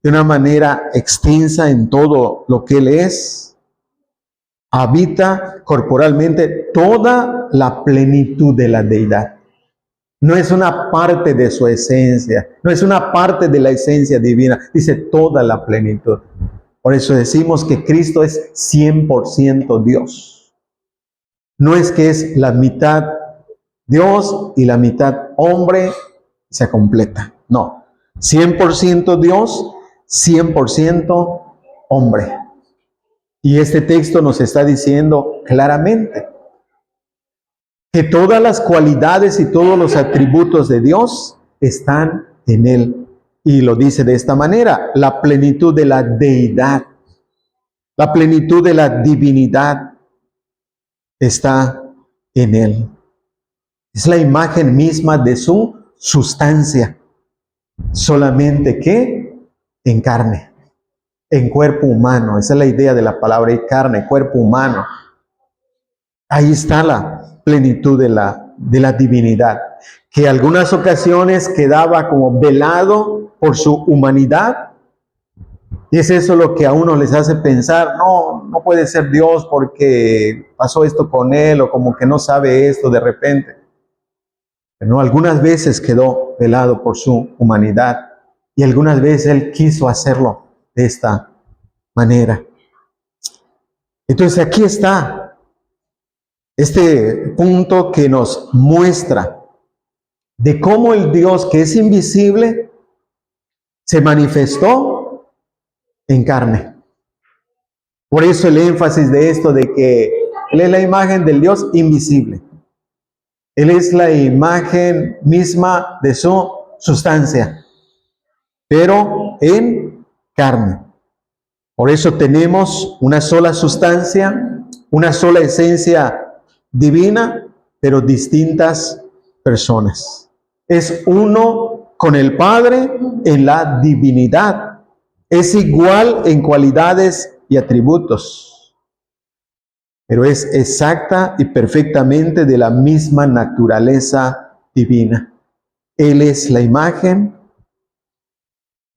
de una manera extensa en todo lo que Él es. Habita corporalmente toda la plenitud de la deidad. No es una parte de su esencia, no es una parte de la esencia divina, dice toda la plenitud. Por eso decimos que Cristo es 100% Dios. No es que es la mitad Dios y la mitad hombre, se completa. No, 100% Dios, 100% hombre. Y este texto nos está diciendo claramente que todas las cualidades y todos los atributos de Dios están en Él. Y lo dice de esta manera, la plenitud de la deidad, la plenitud de la divinidad está en Él. Es la imagen misma de su sustancia, solamente que en carne, en cuerpo humano. Esa es la idea de la palabra carne, cuerpo humano. Ahí está la plenitud de la divinidad, que en algunas ocasiones quedaba como velado por su humanidad. Y es eso lo que a uno les hace pensar, no puede ser Dios porque pasó esto con él, o como que no sabe esto de repente. Pero no, algunas veces quedó velado por su humanidad y algunas veces Él quiso hacerlo de esta manera. Entonces aquí está este punto que nos muestra de cómo el Dios que es invisible se manifestó en carne. Por eso el énfasis de esto de que Él es la imagen del Dios invisible. Él es la imagen misma de su sustancia, pero en carne. Por eso tenemos una sola sustancia, una sola esencia divina, pero distintas personas. Es uno con el Padre en la divinidad. Es igual en cualidades y atributos, pero es exacta y perfectamente de la misma naturaleza divina. Él es la imagen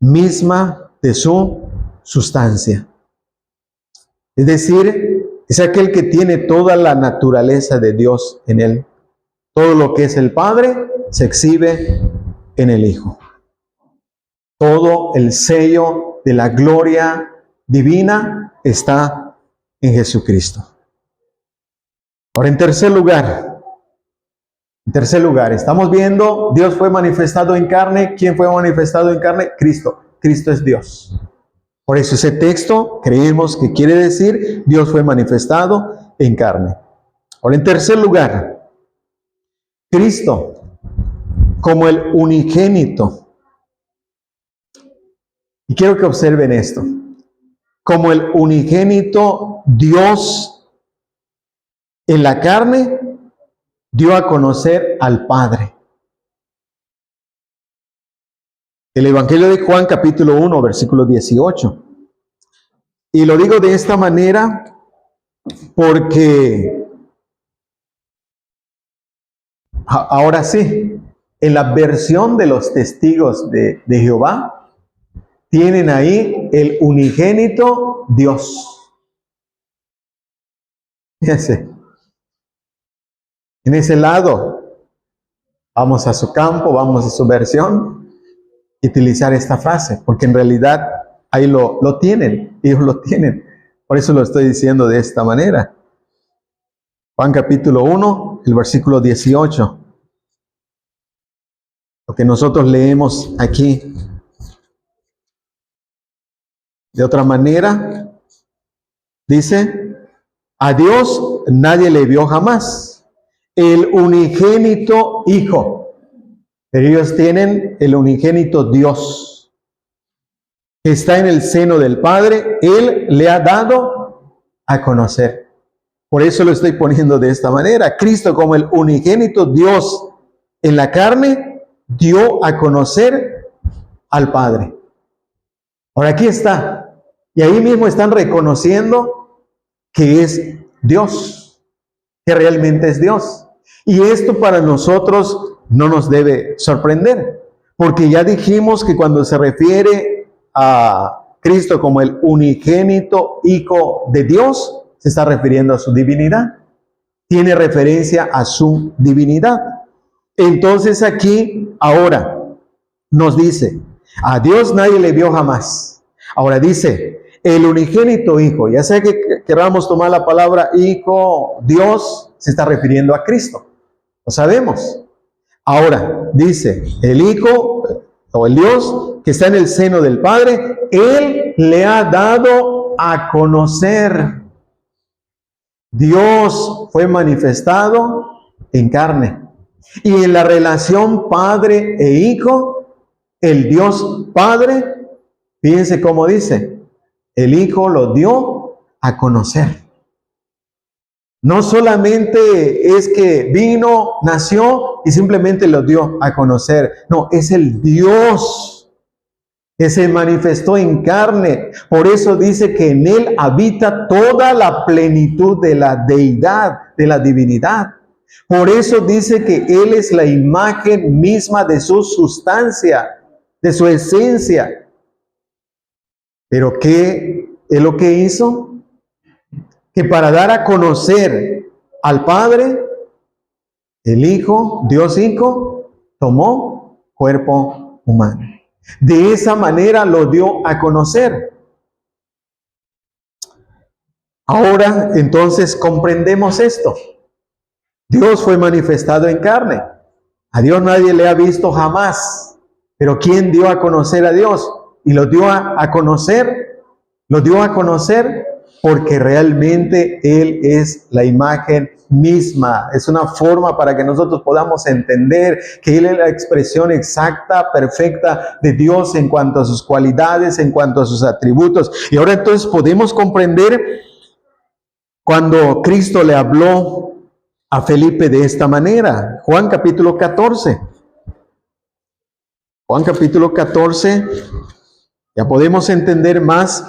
misma de su sustancia. Es decir, es aquel que tiene toda la naturaleza de Dios en él. Todo lo que es el Padre se exhibe en el Hijo. Todo el sello de la gloria divina está en Jesucristo. Ahora, en tercer lugar, estamos viendo, Dios fue manifestado en carne. ¿Quién fue manifestado en carne? Cristo. Cristo es Dios. Por eso ese texto creemos que quiere decir Dios fue manifestado en carne. Ahora, en tercer lugar, Cristo como el unigénito. Y quiero que observen esto. Como el unigénito, Dios en la carne dio a conocer al Padre. El Evangelio de Juan, capítulo 1, versículo 18. Y lo digo de esta manera porque ahora sí, en la versión de los testigos de Jehová, tienen ahí el unigénito Dios. Fíjense. En ese lado, vamos a su campo, vamos a su versión, utilizar esta frase, porque en realidad ahí lo tienen, ellos lo tienen. Por eso lo estoy diciendo de esta manera. Juan capítulo 1, el versículo 18. Lo que nosotros leemos aquí. De otra manera, dice, a Dios nadie le vio jamás. El unigénito Hijo. Pero ellos tienen el unigénito Dios, que está en el seno del Padre. Él le ha dado a conocer. Por eso lo estoy poniendo de esta manera. Cristo como el unigénito Dios en la carne, dio a conocer al Padre. Ahora aquí está. Y ahí mismo están reconociendo que es Dios, que realmente es Dios. Y esto para nosotros no nos debe sorprender, porque ya dijimos que cuando se refiere a Cristo como el unigénito Hijo de Dios, se está refiriendo a su divinidad. Tiene referencia a su divinidad. Entonces aquí, ahora, nos dice, a Dios nadie le vio jamás. Ahora dice, el unigénito Hijo, ya sea que queramos tomar la palabra Hijo, Dios, se está refiriendo a Cristo. Lo sabemos. Ahora, dice, el Hijo, o el Dios, que está en el seno del Padre, Él le ha dado a conocer. Dios fue manifestado en carne. Y en la relación Padre e Hijo, el Dios Padre, fíjense cómo dice, el Hijo lo dio a conocer. No solamente es que vino, nació y simplemente lo dio a conocer. No, es el Dios que se manifestó en carne. Por eso dice que en Él habita toda la plenitud de la deidad, de la divinidad. Por eso dice que Él es la imagen misma de su sustancia, de su esencia. Pero ¿qué es lo que hizo? Que para dar a conocer al Padre, el Hijo, Dios Hijo, tomó cuerpo humano. De esa manera lo dio a conocer. Ahora, entonces, comprendemos esto. Dios fue manifestado en carne. A Dios nadie le ha visto jamás. Pero ¿quién dio a conocer a Dios? y lo dio a conocer, lo dio a conocer porque realmente Él es la imagen misma. Es una forma para que nosotros podamos entender que Él es la expresión exacta, perfecta de Dios en cuanto a sus cualidades, en cuanto a sus atributos. Y ahora entonces podemos comprender cuando Cristo le habló a Felipe de esta manera. Juan capítulo 14. Juan capítulo 14. Ya podemos entender más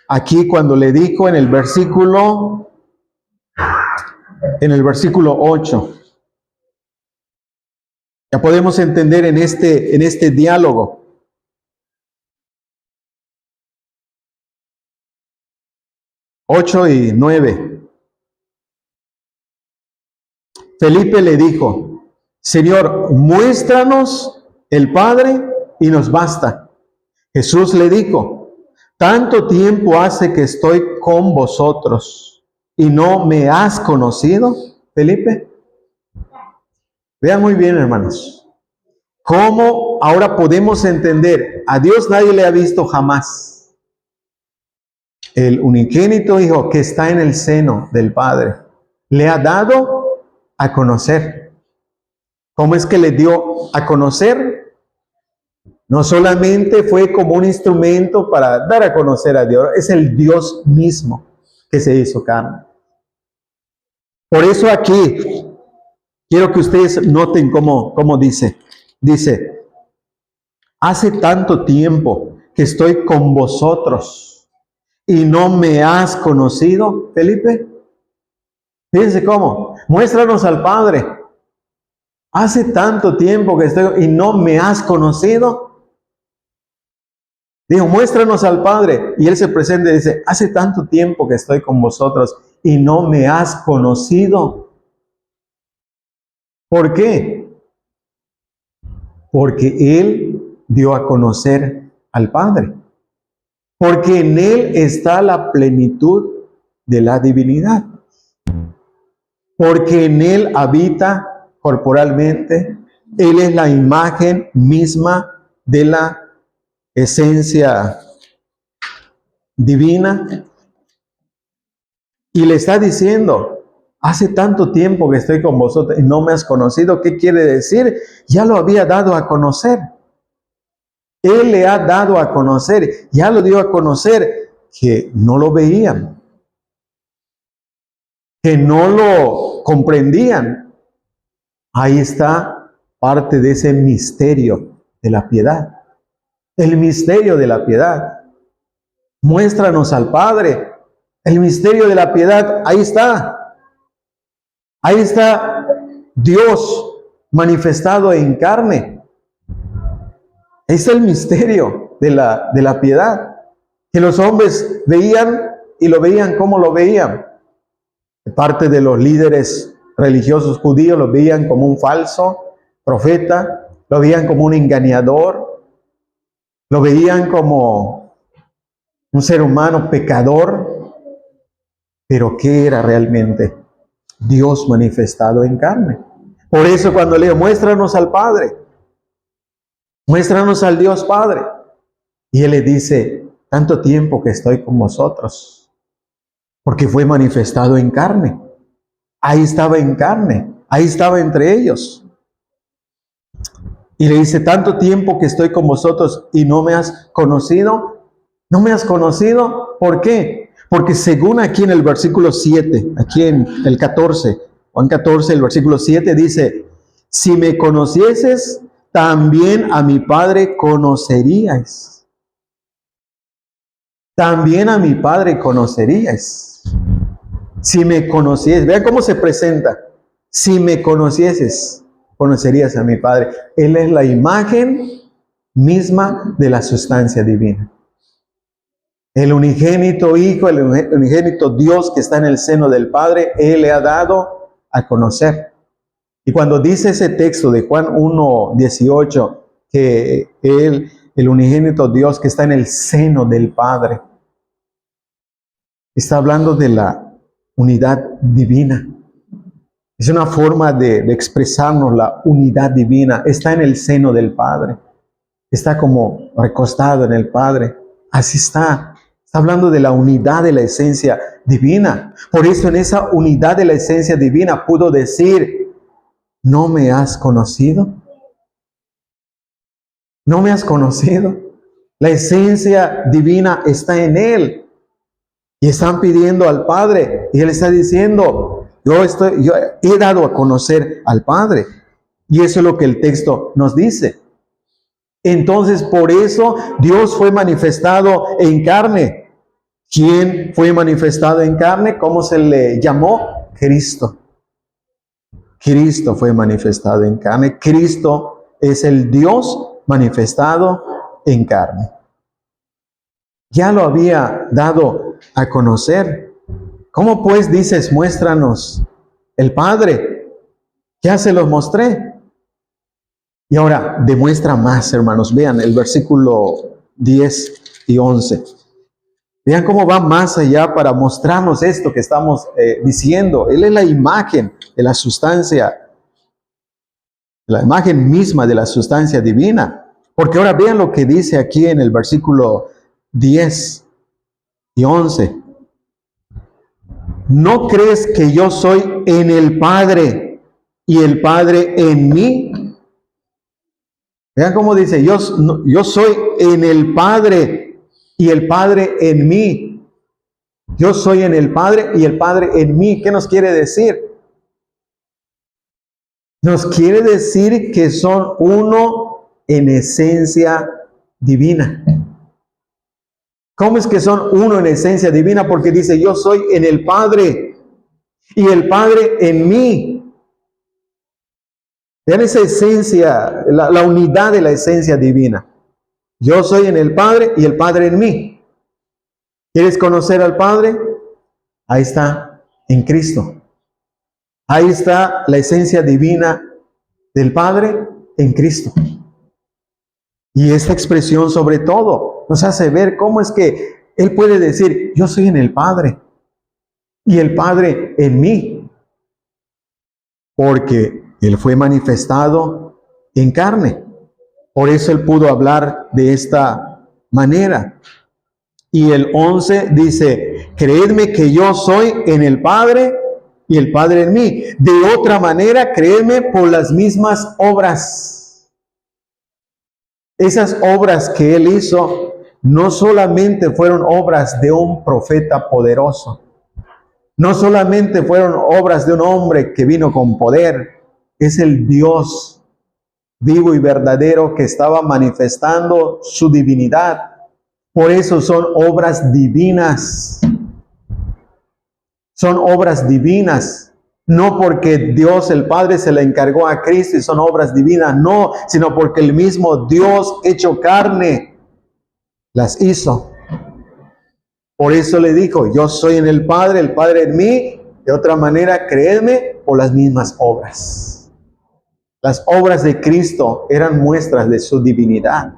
aquí cuando le dijo en el versículo 8. Ya podemos entender en este diálogo. Ocho y 9. Felipe le dijo: Señor, muéstranos el Padre y nos basta. Jesús le dijo: tanto tiempo hace que estoy con vosotros y no me has conocido, Felipe. Vean muy bien, hermanos, cómo ahora podemos entender: a Dios nadie le ha visto jamás. El unigénito Hijo que está en el seno del Padre le ha dado a conocer. ¿Cómo es que le dio a conocer? No solamente fue como un instrumento para dar a conocer a Dios, es el Dios mismo que se hizo carne. Por eso aquí quiero que ustedes noten cómo dice. Dice: hace tanto tiempo que estoy con vosotros y no me has conocido, Felipe. Fíjense cómo. Muéstranos al Padre. Hace tanto tiempo que estoy y no me has conocido. Dijo: muéstranos al Padre. Y Él se presenta y dice: hace tanto tiempo que estoy con vosotros y no me has conocido. ¿Por qué? Porque Él dio a conocer al Padre. Porque en Él está la plenitud de la divinidad. Porque en Él habita corporalmente. Él es la imagen misma de la esencia divina. Y le está diciendo: hace tanto tiempo que estoy con vosotros y no me has conocido. ¿Qué quiere decir? Ya lo había dado a conocer. Él le ha dado a conocer, ya lo dio a conocer, que no lo veían, que no lo comprendían. Ahí está parte de ese misterio de la piedad. El misterio de la piedad. Muéstranos al Padre. El misterio de la piedad, ahí está. Ahí está Dios manifestado en carne. Es el misterio de la piedad. Que los hombres veían y lo veían como lo veían. Parte de los líderes religiosos judíos lo veían como un falso profeta, lo veían como un engañador, lo veían como un ser humano pecador. Pero ¿qué era realmente? Dios manifestado en carne. Por eso cuando leo: muéstranos al Padre, muéstranos al Dios Padre. Y Él le dice: tanto tiempo que estoy con vosotros, porque fue manifestado en carne. Ahí estaba en carne, ahí estaba entre ellos. Y le dice: tanto tiempo que estoy con vosotros y no me has conocido. ¿No me has conocido? ¿Por qué? Porque según aquí en el versículo 7, aquí en el 14, Juan 14, el versículo 7 dice: si me conocieses, también a mi Padre conoceríais. También a mi Padre conoceríais. Si me conocieses, vean cómo se presenta. Si me conocieses, conocerías a mi Padre. Él es la imagen misma de la sustancia divina. El unigénito Hijo, el unigénito Dios que está en el seno del Padre, Él le ha dado a conocer. Y cuando dice ese texto de Juan 1:18, que Él, el unigénito Dios que está en el seno del Padre, está hablando de la unidad divina. Es una forma de expresarnos la unidad divina. Está en el seno del Padre. está como recostado en el Padre. Así está. Está hablando de la unidad de la esencia divina. Por eso en esa unidad de la esencia divina pudo decir, ¿no me has conocido? ¿No me has conocido? La esencia divina está en Él. Y están pidiendo al Padre. Y Él está diciendo, yo he dado a conocer al Padre. Y eso es lo que el texto nos dice. Entonces, por eso Dios fue manifestado en carne. ¿Quién fue manifestado en carne? ¿Cómo se le llamó? Cristo. Cristo fue manifestado en carne. Cristo es el Dios manifestado en carne. Ya lo había dado a conocer. ¿Cómo pues dices, muéstranos el Padre? Ya se los mostré. Y ahora demuestra más, hermanos. Vean el versículo 10 y 11. Vean cómo va más allá para mostrarnos esto que estamos diciendo. Él es la imagen de la sustancia, la imagen misma de la sustancia divina. Porque ahora vean lo que dice aquí en el versículo 10 y 11. ¿No crees que yo soy en el Padre y el Padre en mí? Vean cómo dice, yo soy en el Padre y el Padre en mí. Yo soy en el Padre y el Padre en mí. ¿Qué nos quiere decir? Nos quiere decir que son uno en esencia divina. ¿Cómo es que son uno en esencia divina? Porque dice, yo soy en el Padre y el Padre en mí. Vean esa esencia, la unidad de la esencia divina. Yo soy en el Padre y el Padre en mí. ¿Quieres conocer al Padre? Ahí está, en Cristo. Ahí está la esencia divina del Padre en Cristo. Y esta expresión sobre todo nos hace ver cómo es que Él puede decir, yo soy en el Padre y el Padre en mí. Porque Él fue manifestado en carne. Por eso Él pudo hablar de esta manera. Y el 11 dice, creedme que yo soy en el Padre y el Padre en mí. De otra manera, creedme por las mismas obras. Esas obras que Él hizo no solamente fueron obras de un profeta poderoso. No solamente fueron obras de un hombre que vino con poder. Es el Dios vivo y verdadero que estaba manifestando su divinidad. Por eso son obras divinas. Son obras divinas. No porque Dios el Padre se le encargó a Cristo y son obras divinas. No, sino porque el mismo Dios hecho carne las hizo. Por eso le dijo, yo soy en el Padre en mí. De otra manera, creedme por las mismas obras. Las obras de Cristo eran muestras de su divinidad.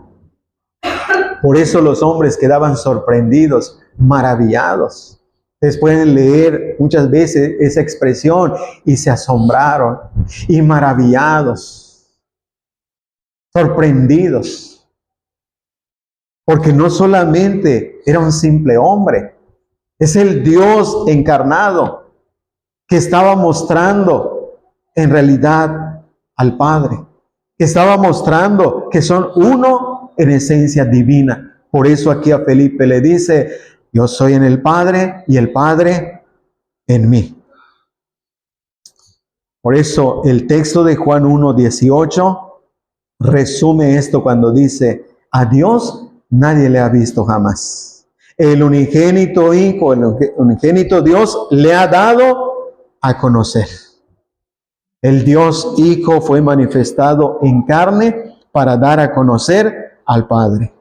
Por eso los hombres quedaban sorprendidos, maravillados. Ustedes pueden leer muchas veces esa expresión y se asombraron y maravillados, sorprendidos. Porque no solamente era un simple hombre, es el Dios encarnado que estaba mostrando en realidad al Padre, que estaba mostrando que son uno en esencia divina. Por eso aquí a Felipe le dice, yo soy en el Padre y el Padre en mí. Por eso el texto de Juan 1:18 resume esto cuando dice, a Dios nadie le ha visto jamás. El unigénito Hijo, el unigénito Dios le ha dado a conocer. El Dios Hijo fue manifestado en carne para dar a conocer al Padre.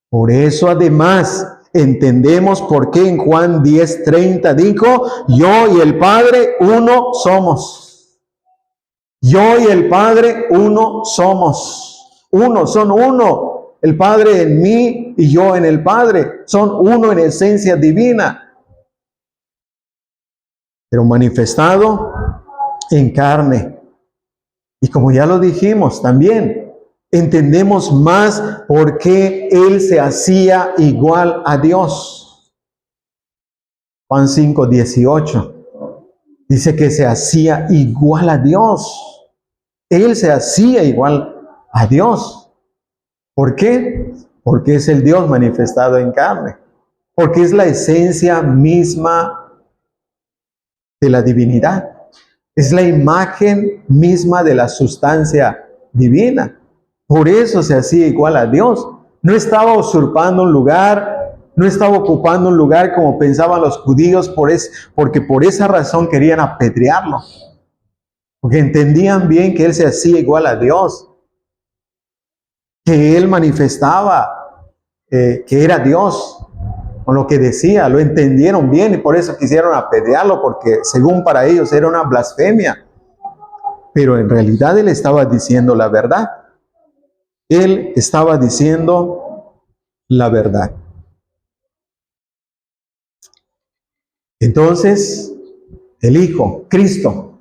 Por eso además entendemos por qué en Juan 10:30 dijo, yo y el Padre uno somos. Yo y el Padre uno somos. Uno, son uno. El Padre en mí y yo en el Padre. Son uno en esencia divina. Pero manifestado en carne. Y como ya lo dijimos también, entendemos más por qué Él se hacía igual a Dios. Juan 5:18 dice que se hacía igual a Dios. Él se hacía igual a Dios. ¿Por qué? Porque es el Dios manifestado en carne. Porque es la esencia misma de la divinidad. Es la imagen misma de la sustancia divina. Por eso se hacía igual a Dios. No estaba usurpando un lugar, no estaba ocupando un lugar como pensaban los judíos, porque por esa razón querían apedrearlo. Porque entendían bien que Él se hacía igual a Dios. Que Él manifestaba que era Dios. Con lo que decía, lo entendieron bien y por eso quisieron apedrearlo, porque según para ellos era una blasfemia. Pero en realidad Él estaba diciendo la verdad. Él estaba diciendo la verdad. Entonces, el Hijo, Cristo,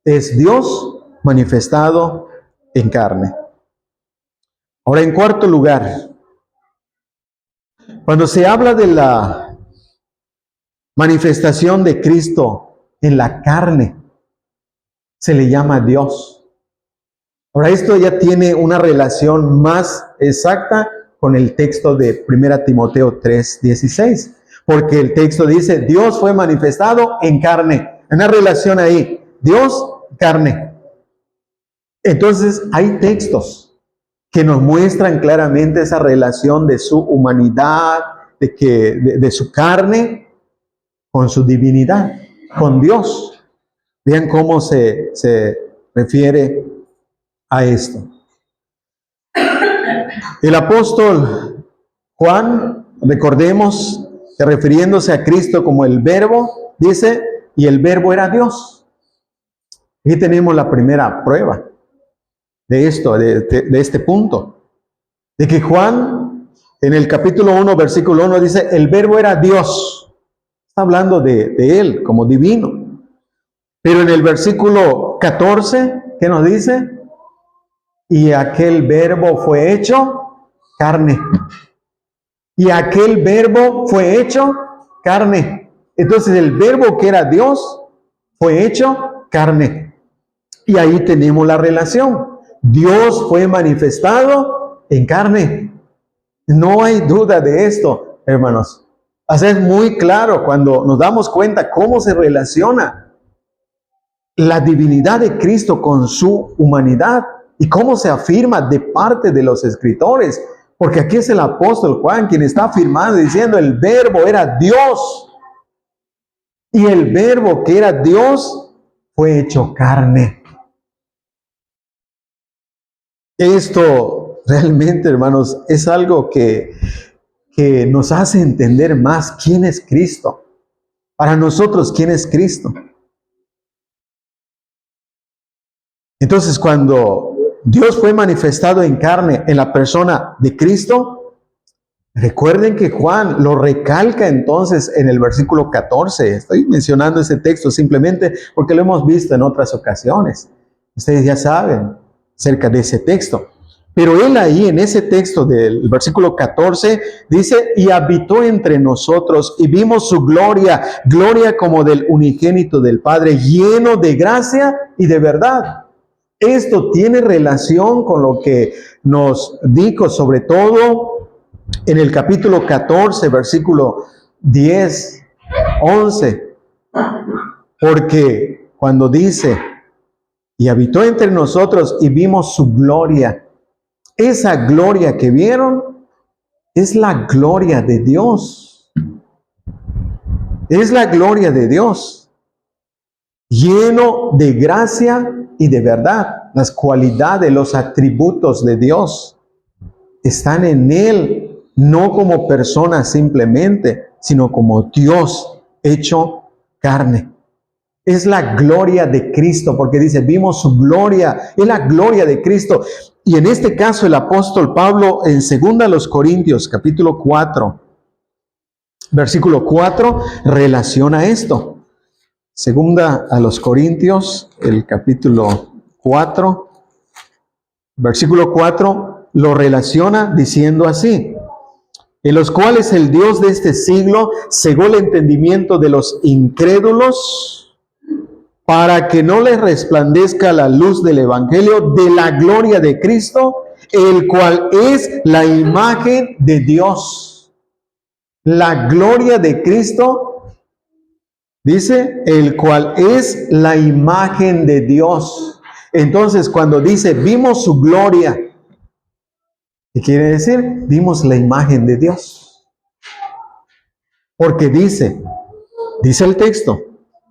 es Dios manifestado en carne. Ahora, en cuarto lugar, cuando se habla de la manifestación de Cristo en la carne, se le llama Dios. Ahora, esto ya tiene una relación más exacta con el texto de 1 Timoteo 3:16, porque el texto dice, Dios fue manifestado en carne. Hay una relación ahí, Dios, carne. Entonces, hay textos que nos muestran claramente esa relación de su humanidad, de su carne, con su divinidad, con Dios. Vean cómo se refiere a esto. El apóstol Juan, recordemos que refiriéndose a Cristo como el Verbo, dice, y el Verbo era Dios. Aquí tenemos la primera prueba de esto, de este punto. De que Juan, en el capítulo 1, versículo 1, dice, el Verbo era Dios. Está hablando de Él como divino. Pero en el versículo 14, ¿qué nos dice? Y aquel Verbo fue hecho carne. Y aquel Verbo fue hecho carne. Entonces el Verbo que era Dios fue hecho carne. Y ahí tenemos la relación. Dios fue manifestado en carne. No hay duda de esto, hermanos. Es muy claro cuando nos damos cuenta cómo se relaciona la divinidad de Cristo con su humanidad y cómo se afirma de parte de los escritores. Porque aquí es el apóstol Juan quien está afirmando, diciendo, el Verbo era Dios. Y el Verbo que era Dios fue hecho carne. Esto realmente, hermanos, es algo que nos hace entender más quién es Cristo. Para nosotros, ¿quién es Cristo? Entonces, cuando Dios fue manifestado en carne en la persona de Cristo, recuerden que Juan lo recalca entonces en el versículo 14. Estoy mencionando ese texto simplemente porque lo hemos visto en otras ocasiones. Ustedes ya saben acerca de ese texto. Pero él ahí en ese texto del versículo 14 dice, y habitó entre nosotros y vimos su gloria, gloria como del unigénito del Padre, lleno de gracia y de verdad. Esto tiene relación con lo que nos dijo sobre todo en el capítulo 14, versículo 10, 11. Porque cuando dice, y habitó entre nosotros y vimos su gloria, esa gloria que vieron es la gloria de Dios. Es la gloria de Dios. Lleno de gracia y de verdad. Las cualidades, los atributos de Dios están en Él, no como persona simplemente, sino como Dios hecho carne. Es la gloria de Cristo, porque dice, vimos su gloria, es la gloria de Cristo. Y en este caso el apóstol Pablo en 2 Corintios, capítulo 4, versículo 4, relaciona esto. 2 Corintios, el capítulo 4, Versículo 4 lo relaciona diciendo así: en los cuales el Dios de este siglo cegó el entendimiento de los incrédulos, para que no les resplandezca la luz del Evangelio de la gloria de Cristo, el cual es la imagen de Dios. La gloria de Cristo, dice, el cual es la imagen de Dios. Entonces, cuando dice, vimos su gloria, ¿qué quiere decir? Vimos la imagen de Dios. Porque dice el texto,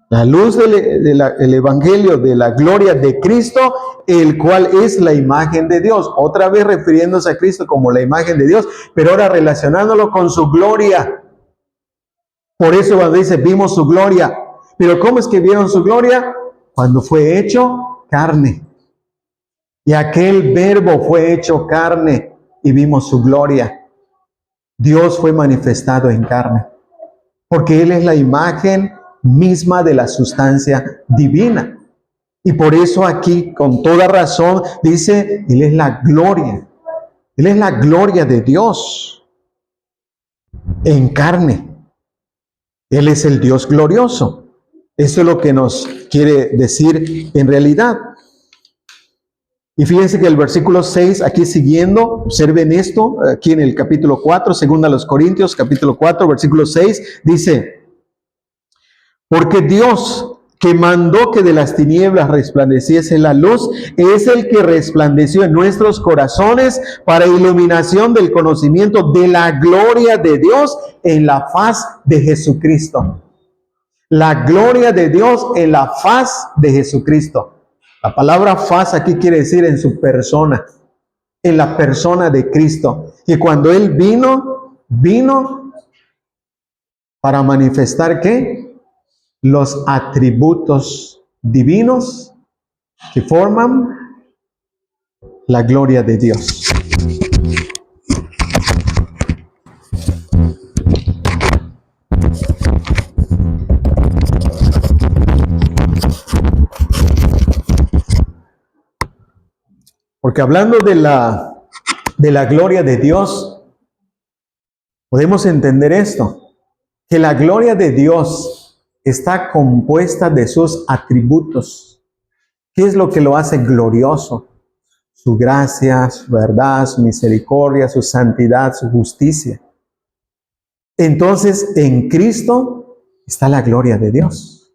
la luz del Evangelio de la gloria de Cristo, el cual es la imagen de Dios. Otra vez refiriéndose a Cristo como la imagen de Dios, pero ahora relacionándolo con su gloria. Por eso cuando dice, vimos su gloria. Pero ¿cómo es que vieron su gloria? Cuando fue hecho carne. Y aquel verbo fue hecho carne y vimos su gloria. Dios fue manifestado en carne. Porque Él es la imagen misma de la sustancia divina. Y por eso aquí, con toda razón, dice, Él es la gloria. Él es la gloria de Dios en carne. Él es el Dios glorioso. Eso es lo que nos quiere decir en realidad. Y fíjense que el versículo 6, aquí siguiendo, observen esto, aquí en el capítulo 4, segunda a los Corintios, capítulo 4, versículo 6, dice: porque Dios, que mandó que de las tinieblas resplandeciese la luz, es el que resplandeció en nuestros corazones para iluminación del conocimiento de la gloria de Dios en la faz de Jesucristo. La gloria de Dios en la faz de Jesucristo. La palabra faz aquí quiere decir en su persona, en la persona de Cristo. Y cuando Él vino para manifestar ¿qué? Los atributos divinos que forman la gloria de Dios. Porque hablando de la gloria de Dios, podemos entender esto, que la gloria de Dios está compuesta de sus atributos. ¿Qué es lo que lo hace glorioso? Su gracia, su verdad, su misericordia, su santidad, su justicia. Entonces, en Cristo está la gloria de Dios.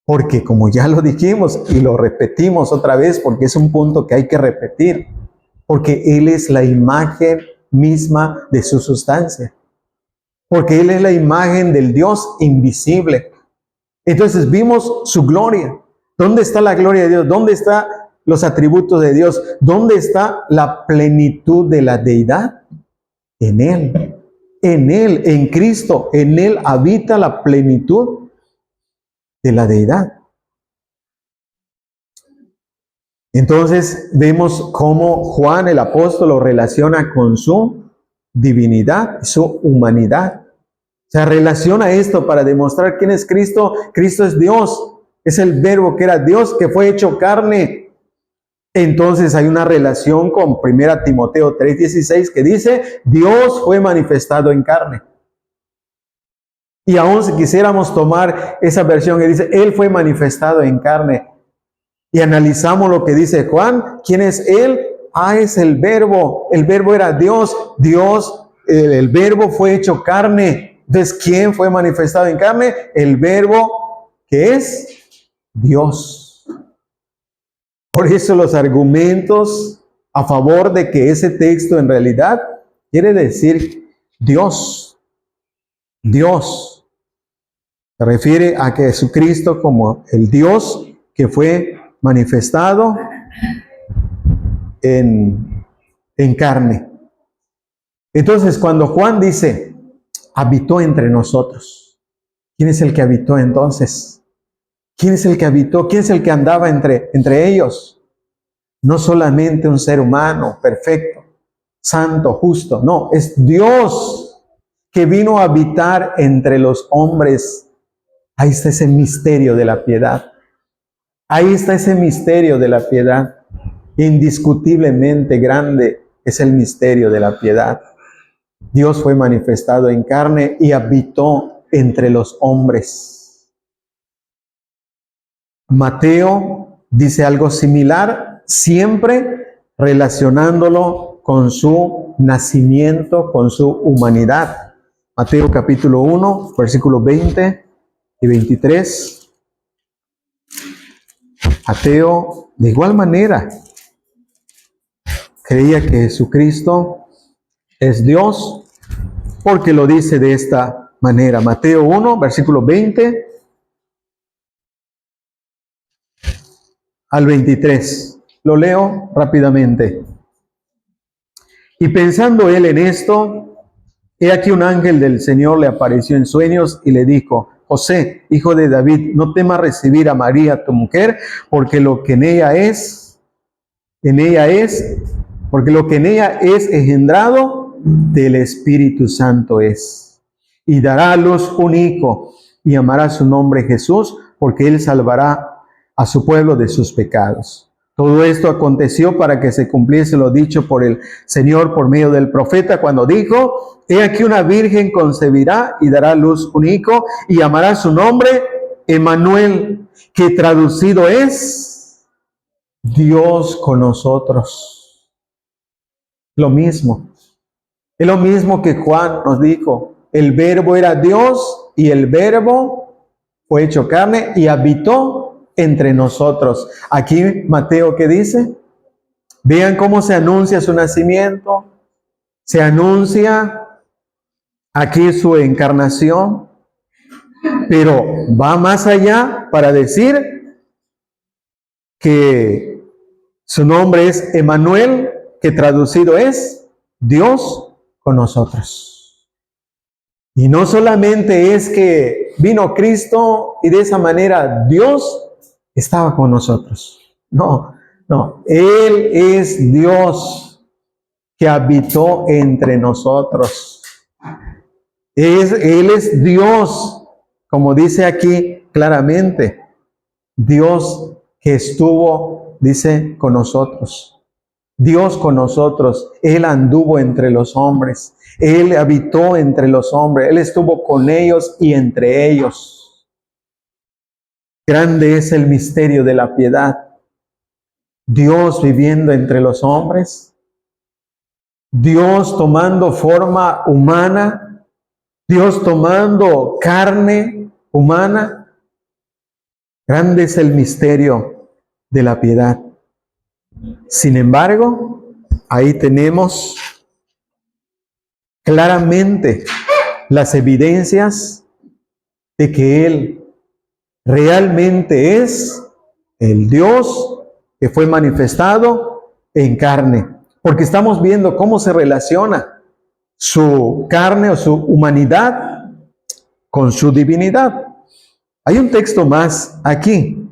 Porque como ya lo dijimos y lo repetimos otra vez, porque es un punto que hay que repetir, porque Él es la imagen misma de su sustancia. Porque Él es la imagen del Dios invisible. Entonces vimos su gloria. ¿Dónde está la gloria de Dios? ¿Dónde están los atributos de Dios? ¿Dónde está la plenitud de la deidad? En Él. En Él, en Cristo. En Él habita la plenitud de la deidad. Entonces vemos cómo Juan el apóstol lo relaciona con su divinidad, su humanidad. Se relaciona esto para demostrar quién es Cristo. Cristo es Dios, es el verbo que era Dios, que fue hecho carne. Entonces hay una relación con 1 Timoteo 3:16 que dice, Dios fue manifestado en carne. Y aún si quisiéramos tomar esa versión que dice, Él fue manifestado en carne, y analizamos lo que dice Juan, ¿quién es Él? Es el verbo era Dios, el verbo fue hecho carne. Entonces, ¿quién fue manifestado en carne? El verbo que es Dios. Por eso los argumentos a favor de que ese texto en realidad quiere decir Dios. Dios. Se refiere a Jesucristo como el Dios que fue manifestado en carne. Entonces, cuando Juan dice, habitó entre nosotros, ¿quién es el que habitó entonces? ¿Quién es el que habitó? ¿Quién es el que andaba entre ellos? No solamente un ser humano perfecto, santo, justo, no, es Dios que vino a habitar entre los hombres. Ahí está ese misterio de la piedad. Ahí está ese misterio de la piedad. Indiscutiblemente grande es el misterio de la piedad. Dios fue manifestado en carne y habitó entre los hombres. Mateo dice algo similar, siempre relacionándolo con su nacimiento, con su humanidad. Mateo capítulo 1, versículos 20 y 23. Mateo, de igual manera, creía que Jesucristo es Dios, porque lo dice de esta manera. Mateo 1, versículo 20 al 23. Lo leo rápidamente. Y pensando él en esto, he aquí un ángel del Señor le apareció en sueños y le dijo: José, hijo de David, no temas recibir a María tu mujer, porque lo que en ella es engendrado del Espíritu Santo es. Y dará a luz un hijo, y llamará su nombre Jesús, porque él salvará a su pueblo de sus pecados. Todo esto aconteció para que se cumpliese lo dicho por el Señor por medio del profeta, cuando dijo: he aquí una virgen concebirá y dará a luz un hijo, y llamará su nombre Emmanuel, que traducido es Dios con nosotros. Lo mismo. Es lo mismo que Juan nos dijo. El verbo era Dios y el verbo fue hecho carne y habitó entre nosotros. Aquí Mateo, ¿qué dice? Vean cómo se anuncia su nacimiento. Se anuncia aquí su encarnación, pero va más allá para decir que su nombre es Emmanuel, que traducido es Dios con nosotros. Y no solamente es que vino Cristo y de esa manera Dios estaba con nosotros. No. Él es Dios que habitó entre nosotros. Él es Dios, como dice aquí claramente, Dios que estuvo, dice, con nosotros. Dios con nosotros. Él anduvo entre los hombres. Él habitó entre los hombres. Él estuvo con ellos y entre ellos. Grande es el misterio de la piedad. Dios viviendo entre los hombres. Dios tomando forma humana. Dios tomando carne humana. Grande es el misterio de la piedad. Sin embargo, ahí tenemos claramente las evidencias de que Él realmente es el Dios que fue manifestado en carne. Porque estamos viendo cómo se relaciona su carne o su humanidad con su divinidad. Hay un texto más aquí,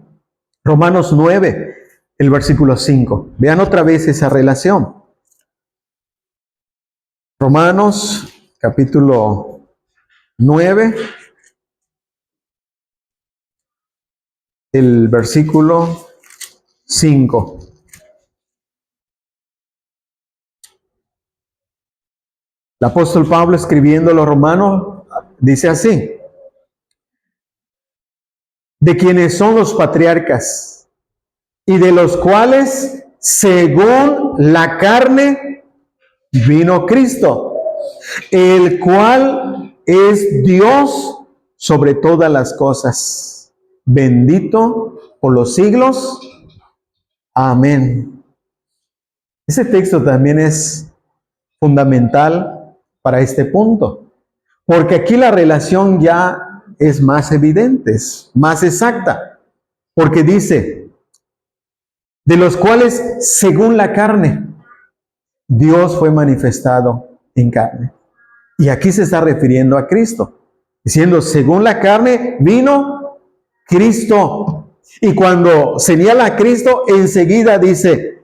Romanos 9, el versículo 5. Vean otra vez esa relación. Romanos capítulo 9, el versículo 5. El apóstol Pablo, escribiendo a los romanos, dice así: de quienes son los patriarcas y de los cuales según la carne vino Cristo, el cual es Dios sobre todas las cosas, bendito por los siglos. Amén. Ese texto también es fundamental para este punto, porque aquí la relación ya es más evidente, es más exacta, porque dice, de los cuales según la carne, Dios fue manifestado en carne. Y aquí se está refiriendo a Cristo, diciendo, según la carne vino Cristo. Y cuando señala a Cristo, enseguida dice,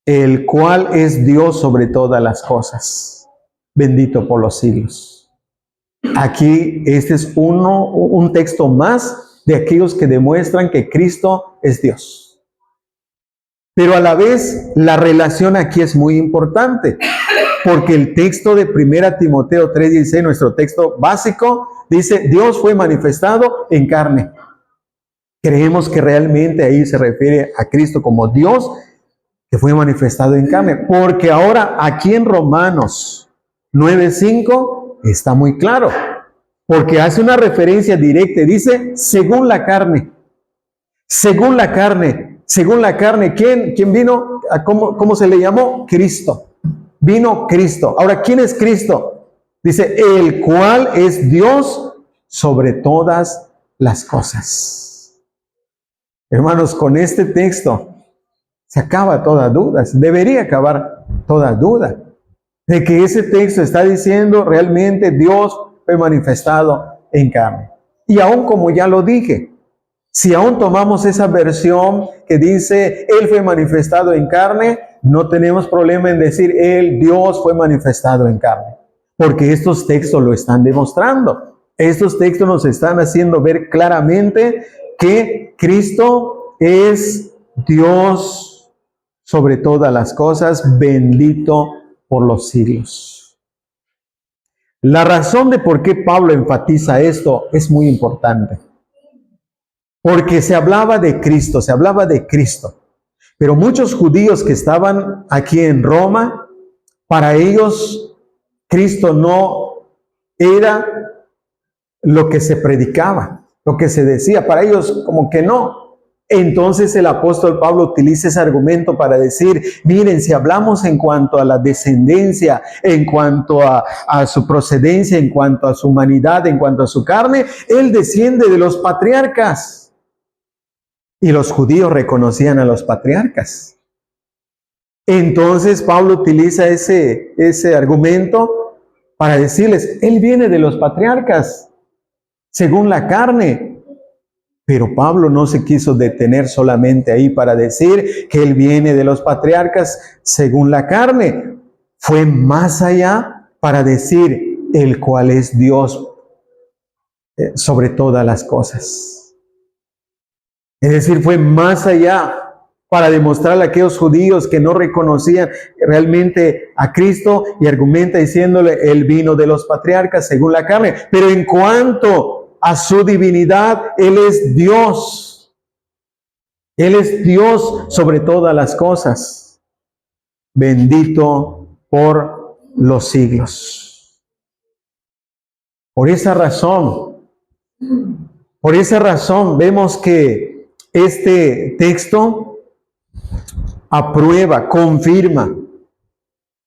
el cual es Dios sobre todas las cosas, bendito por los siglos. Aquí este es un texto más de aquellos que demuestran que Cristo es Dios. Pero a la vez, la relación aquí es muy importante, porque el texto de 1 Timoteo 3:16, nuestro texto básico, dice, Dios fue manifestado en carne. Creemos que realmente ahí se refiere a Cristo como Dios que fue manifestado en carne, porque ahora aquí en Romanos 9:5 está muy claro, porque hace una referencia directa, dice, según la carne, según la carne, según la carne. ¿Quién vino? ¿Cómo se le llamó? Cristo. Vino Cristo. Ahora, ¿quién es Cristo? Dice, el cual es Dios sobre todas las cosas. Hermanos, con este texto se acaba toda duda, debería acabar toda duda de que ese texto está diciendo realmente Dios fue manifestado en carne. Y aún como ya lo dije, si aún tomamos esa versión que dice Él fue manifestado en carne, no tenemos problema en decir Dios fue manifestado en carne, porque estos textos lo están demostrando. Estos textos nos están haciendo ver claramente que Cristo es Dios sobre todas las cosas, bendito por los siglos. La razón de por qué Pablo enfatiza esto es muy importante. Porque se hablaba de Cristo, Pero muchos judíos que estaban aquí en Roma, para ellos Cristo no era lo que se predicaba, lo que se decía. Para ellos como que no. Entonces el apóstol Pablo utiliza ese argumento para decir, miren, si hablamos en cuanto a la descendencia, en cuanto a su procedencia, en cuanto a su humanidad, en cuanto a su carne, Él desciende de los patriarcas. Y los judíos reconocían a los patriarcas. Entonces Pablo utiliza ese argumento para decirles, Él viene de los patriarcas, según la carne. Pero Pablo no se quiso detener solamente ahí para decir que Él viene de los patriarcas según la carne. Fue más allá para decir el cual es Dios sobre todas las cosas. Es decir, fue más allá para demostrarle a aquellos judíos que no reconocían realmente a Cristo y argumenta diciéndole, Él vino de los patriarcas según la carne. Pero en cuanto a su divinidad, Él es Dios. Él es Dios sobre todas las cosas. Bendito por los siglos. Por esa razón vemos que este texto aprueba, confirma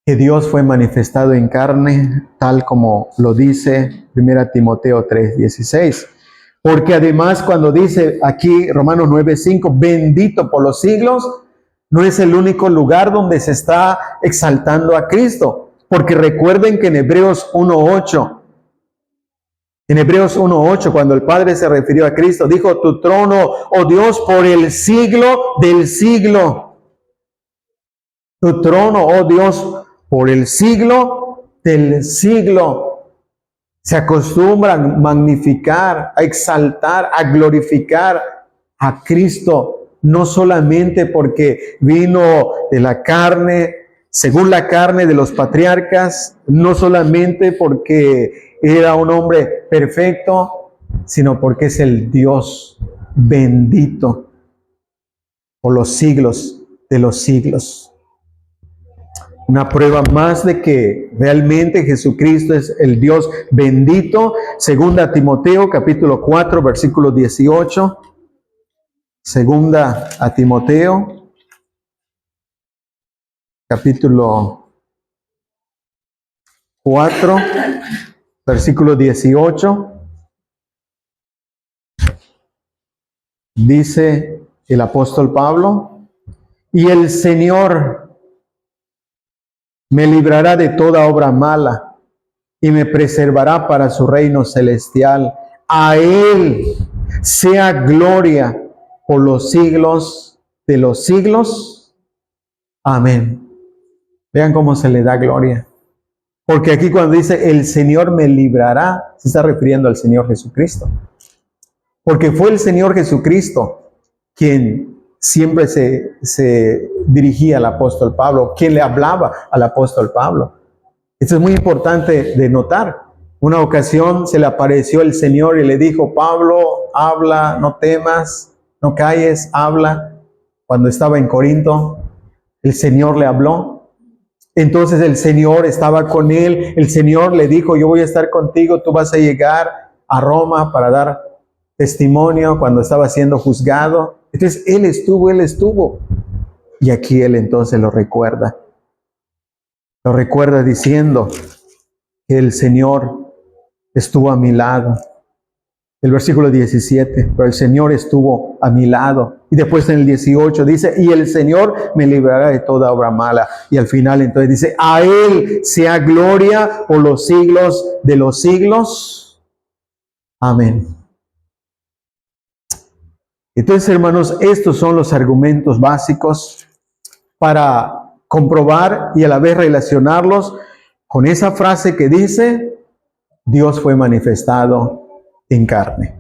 que Dios fue manifestado en carne, tal como lo dice 1 Timoteo 3:16. Porque además cuando dice aquí Romanos 9:5, bendito por los siglos, no es el único lugar donde se está exaltando a Cristo. Porque recuerden que en Hebreos 1:8, cuando el Padre se refirió a Cristo, dijo, tu trono, oh Dios, por el siglo del siglo. Tu trono, oh Dios, por el siglo del siglo. Se acostumbra a magnificar, a exaltar, a glorificar a Cristo, no solamente porque vino de la carne, según la carne de los patriarcas, no solamente porque era un hombre perfecto, sino porque es el Dios bendito por los siglos de los siglos. Una prueba más de que realmente Jesucristo es el Dios bendito. Segunda Timoteo, capítulo 4, versículo 18. Segunda a Timoteo, capítulo 4, versículo 18. Dice el apóstol Pablo, y el Señor me librará de toda obra mala y me preservará para su reino celestial. A Él sea gloria por los siglos de los siglos. Amén. Vean cómo se le da gloria. Porque aquí cuando dice el Señor me librará, se está refiriendo al Señor Jesucristo. Porque fue el Señor Jesucristo quien siempre se dirigía al apóstol Pablo, quien le hablaba al apóstol Pablo. Esto es muy importante de notar. Una ocasión se le apareció el Señor y le dijo: Pablo, habla, no temas, no calles, habla. Cuando estaba en Corinto, el Señor le habló. Entonces el Señor estaba con él. El Señor le dijo: yo voy a estar contigo, tú vas a llegar a Roma para dar testimonio cuando estaba siendo juzgado. Entonces él estuvo. Y aquí él entonces lo recuerda. Lo recuerda diciendo que el Señor estuvo a mi lado. El versículo 17, pero el Señor estuvo a mi lado. Y después en el 18 dice: y el Señor me librará de toda obra mala. Y al final entonces dice: a Él sea gloria por los siglos de los siglos. Amén. Entonces, hermanos, estos son los argumentos básicos para comprobar y a la vez relacionarlos con esa frase que dice: Dios fue manifestado en carne.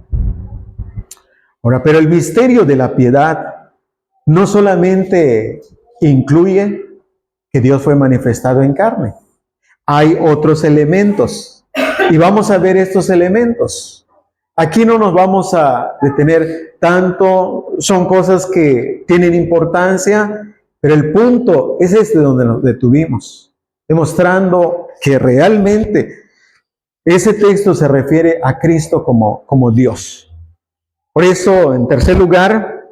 Ahora, pero el misterio de la piedad no solamente incluye que Dios fue manifestado en carne. Hay otros elementos y vamos a ver estos elementos. Aquí no nos vamos a detener tanto, son cosas que tienen importancia, pero el punto es este donde nos detuvimos, demostrando que realmente ese texto se refiere a Cristo como Dios. Por eso, en tercer lugar,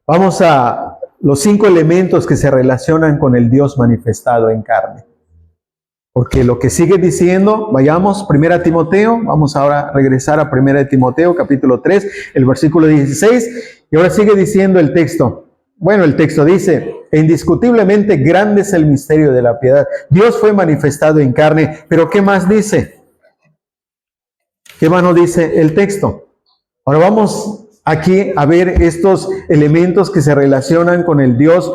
vamos a los 5 elementos que se relacionan con el Dios manifestado en carne. Porque lo que sigue diciendo, vayamos, 1 Timoteo, vamos ahora a regresar a 1 Timoteo, capítulo 3, el versículo 16, y ahora sigue diciendo el texto. Bueno, el texto dice: indiscutiblemente grande es el misterio de la piedad. Dios fue manifestado en carne, pero ¿qué más dice? ¿Qué más nos dice el texto? Ahora vamos aquí a ver estos elementos que se relacionan con el Dios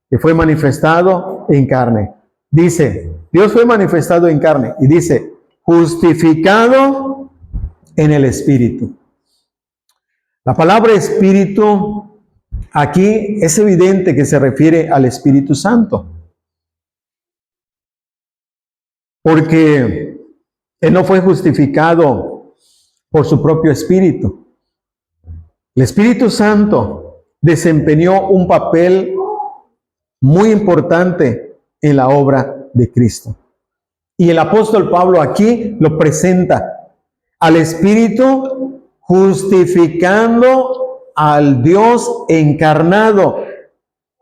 que fue manifestado en carne. Dice, Dios fue manifestado en carne, y dice, justificado en el Espíritu. La palabra Espíritu aquí es evidente que se refiere al Espíritu Santo, porque Él no fue justificado por su propio Espíritu. El Espíritu Santo desempeñó un papel muy importante en la obra de Cristo. Y el apóstol Pablo aquí lo presenta al Espíritu justificando al Dios encarnado,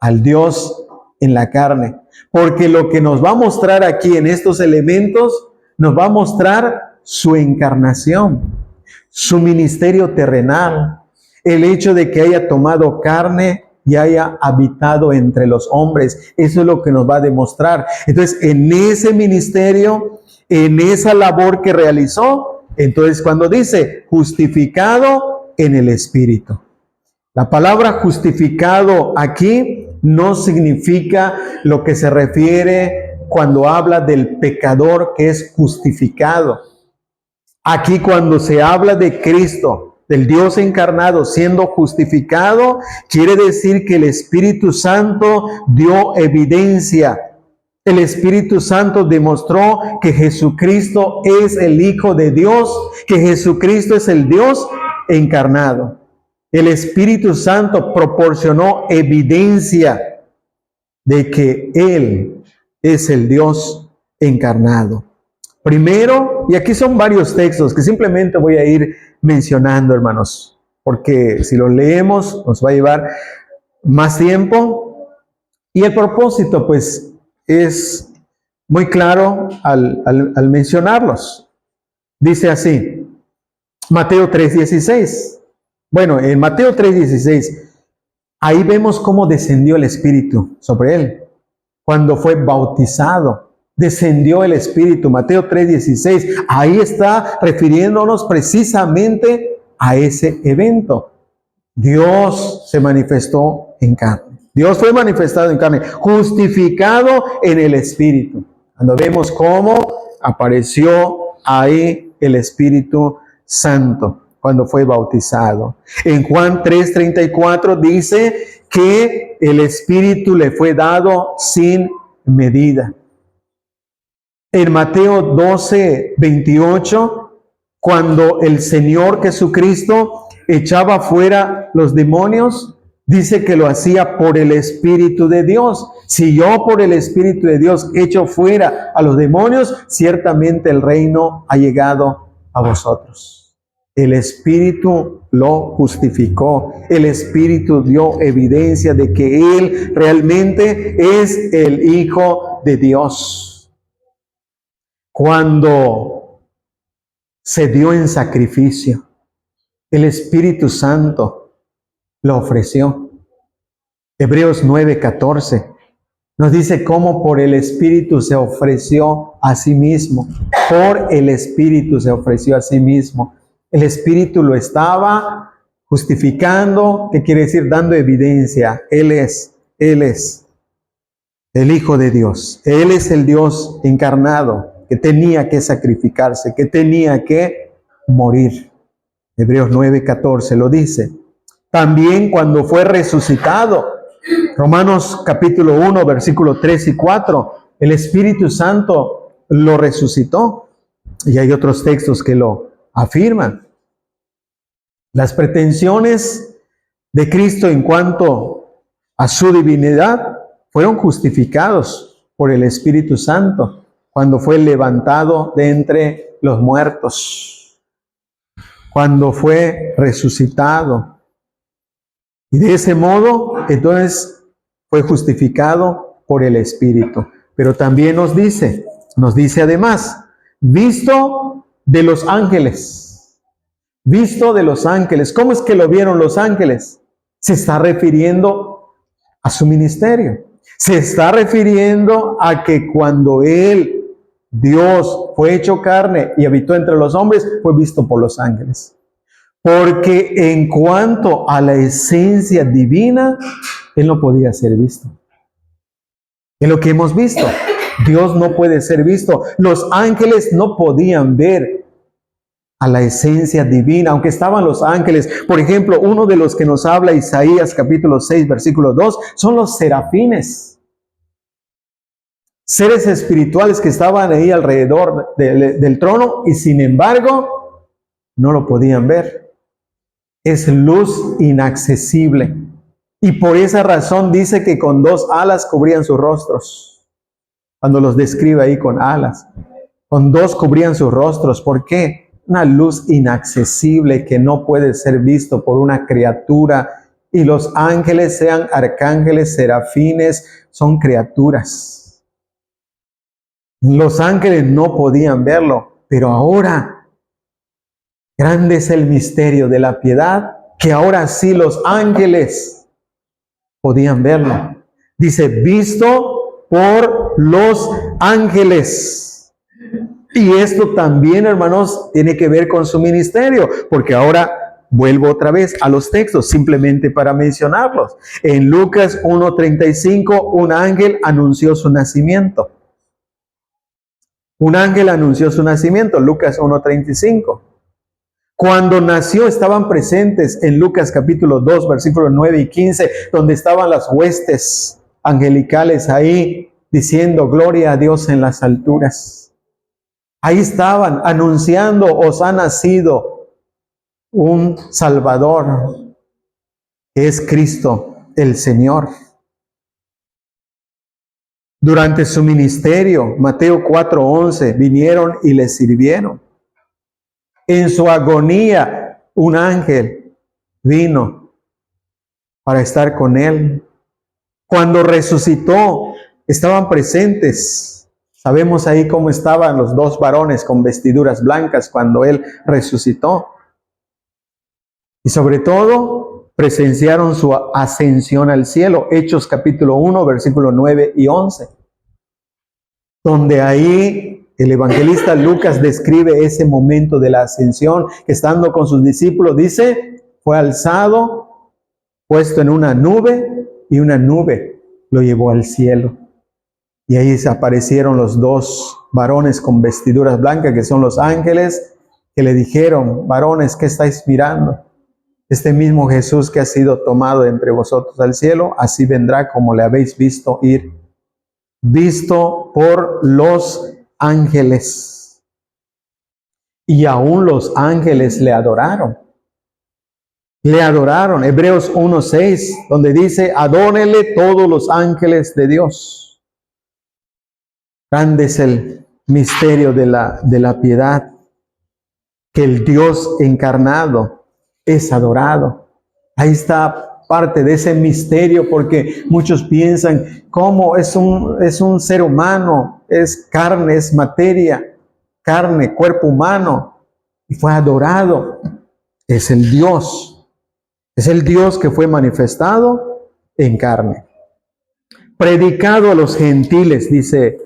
al Dios en la carne. Porque lo que nos va a mostrar aquí en estos elementos, nos va a mostrar su encarnación, su ministerio terrenal, el hecho de que haya tomado carne y haya habitado entre los hombres. Eso es lo que nos va a demostrar. Entonces, en ese ministerio, en esa labor que realizó, entonces cuando dice justificado en el Espíritu. La palabra justificado aquí no significa lo que se refiere cuando habla del pecador que es justificado. Aquí cuando se habla de Cristo, del Dios encarnado siendo justificado, quiere decir que el Espíritu Santo dio evidencia. El Espíritu Santo demostró que Jesucristo es el Hijo de Dios, que Jesucristo es el Dios encarnado. El Espíritu Santo proporcionó evidencia de que Él es el Dios encarnado. Primero, y aquí son varios textos que simplemente voy a ir mencionando, hermanos, porque si los leemos nos va a llevar más tiempo. Y el propósito, pues, es muy claro al mencionarlos. Dice así, Mateo 3:16. Bueno, en Mateo 3:16, ahí vemos cómo descendió el Espíritu sobre él. Cuando fue bautizado, descendió el Espíritu. Mateo 3:16. Ahí está refiriéndonos precisamente a ese evento. Dios se manifestó en carne. Dios fue manifestado en carne, justificado en el Espíritu. Cuando vemos cómo apareció ahí el Espíritu Santo. cuando fue bautizado. En Juan 3:34 dice que el Espíritu le fue dado sin medida. En Mateo 12:28, cuando el Señor Jesucristo echaba fuera los demonios, dice que lo hacía por el Espíritu de Dios. Si yo por el Espíritu de Dios echo fuera a los demonios, ciertamente el reino ha llegado a vosotros. El Espíritu lo justificó. El Espíritu dio evidencia de que Él realmente es el Hijo de Dios. Cuando se dio en sacrificio, el Espíritu Santo lo ofreció. Hebreos 9:14 nos dice cómo por el Espíritu se ofreció a sí mismo. Por el Espíritu se ofreció a sí mismo. El Espíritu lo estaba justificando, ¿qué quiere decir? Dando evidencia. Él es el Hijo de Dios. Él es el Dios encarnado que tenía que sacrificarse, que tenía que morir. Hebreos 9:14 lo dice. También cuando fue resucitado, Romanos capítulo 1, versículos 3 y 4, el Espíritu Santo lo resucitó. Y hay otros textos que lo afirman. Las pretensiones de Cristo en cuanto a su divinidad fueron justificados por el Espíritu Santo cuando fue levantado de entre los muertos, cuando fue resucitado. Y de ese modo, entonces, fue justificado por el Espíritu. Pero también nos dice además, visto de los ángeles. Visto de los ángeles. ¿Cómo es que lo vieron los ángeles? Se está refiriendo a su ministerio. Se está refiriendo a que cuando Él, Dios, fue hecho carne y habitó entre los hombres, fue visto por los ángeles. Porque en cuanto a la esencia divina, Él no podía ser visto. Es lo que hemos visto. Dios no puede ser visto. Los ángeles no podían ver a la esencia divina, aunque estaban los ángeles. Por ejemplo, uno de los que nos habla Isaías capítulo 6, versículo 2, son los serafines. Seres espirituales que estaban ahí alrededor del trono y sin embargo no lo podían ver. Es luz inaccesible. Y por esa razón dice que con 2 alas cubrían sus rostros. Cuando los describe ahí con alas. Con 2 cubrían sus rostros. ¿Por qué? Una luz inaccesible que no puede ser visto por una criatura. Y los ángeles, sean arcángeles, serafines, son criaturas. Los ángeles no podían verlo. Pero ahora, grande es el misterio de la piedad, que ahora sí los ángeles podían verlo. Dice, visto por los ángeles. Y esto también, hermanos, tiene que ver con su ministerio, porque ahora vuelvo otra vez a los textos, simplemente para mencionarlos. En Lucas 1:35, un ángel anunció su nacimiento. Un ángel anunció su nacimiento, Lucas 1:35. Cuando nació estaban presentes en Lucas capítulo 2, versículos 9 y 15, donde estaban las huestes angelicales ahí diciendo gloria a Dios en las alturas. Ahí estaban anunciando, os ha nacido un Salvador, que es Cristo el Señor. Durante su ministerio, Mateo 4:11, vinieron y le sirvieron. En su agonía, un ángel vino para estar con él. Cuando resucitó, estaban presentes. Sabemos ahí cómo estaban los 2 varones con vestiduras blancas cuando él resucitó. Y sobre todo, presenciaron su ascensión al cielo. Hechos capítulo 1, versículos 9 y 11. Donde ahí el evangelista Lucas describe ese momento de la ascensión, que estando con sus discípulos, dice, fue alzado, puesto en una nube, y una nube lo llevó al cielo. Y ahí aparecieron los 2 varones con vestiduras blancas, que son los ángeles, que le dijeron: varones, ¿qué estáis mirando? Este mismo Jesús que ha sido tomado entre vosotros al cielo, así vendrá como le habéis visto ir, visto por los ángeles. Y aún los ángeles le adoraron. Le adoraron. Hebreos 1:6, donde dice: adórenle todos los ángeles de Dios. Grande es el misterio de la piedad, que el Dios encarnado es adorado. Ahí está parte de ese misterio, porque muchos piensan: ¿cómo es un ser humano? Es carne, es materia, carne, cuerpo humano, y fue adorado. Es el Dios. Es el Dios que fue manifestado en carne. Predicado a los gentiles, dice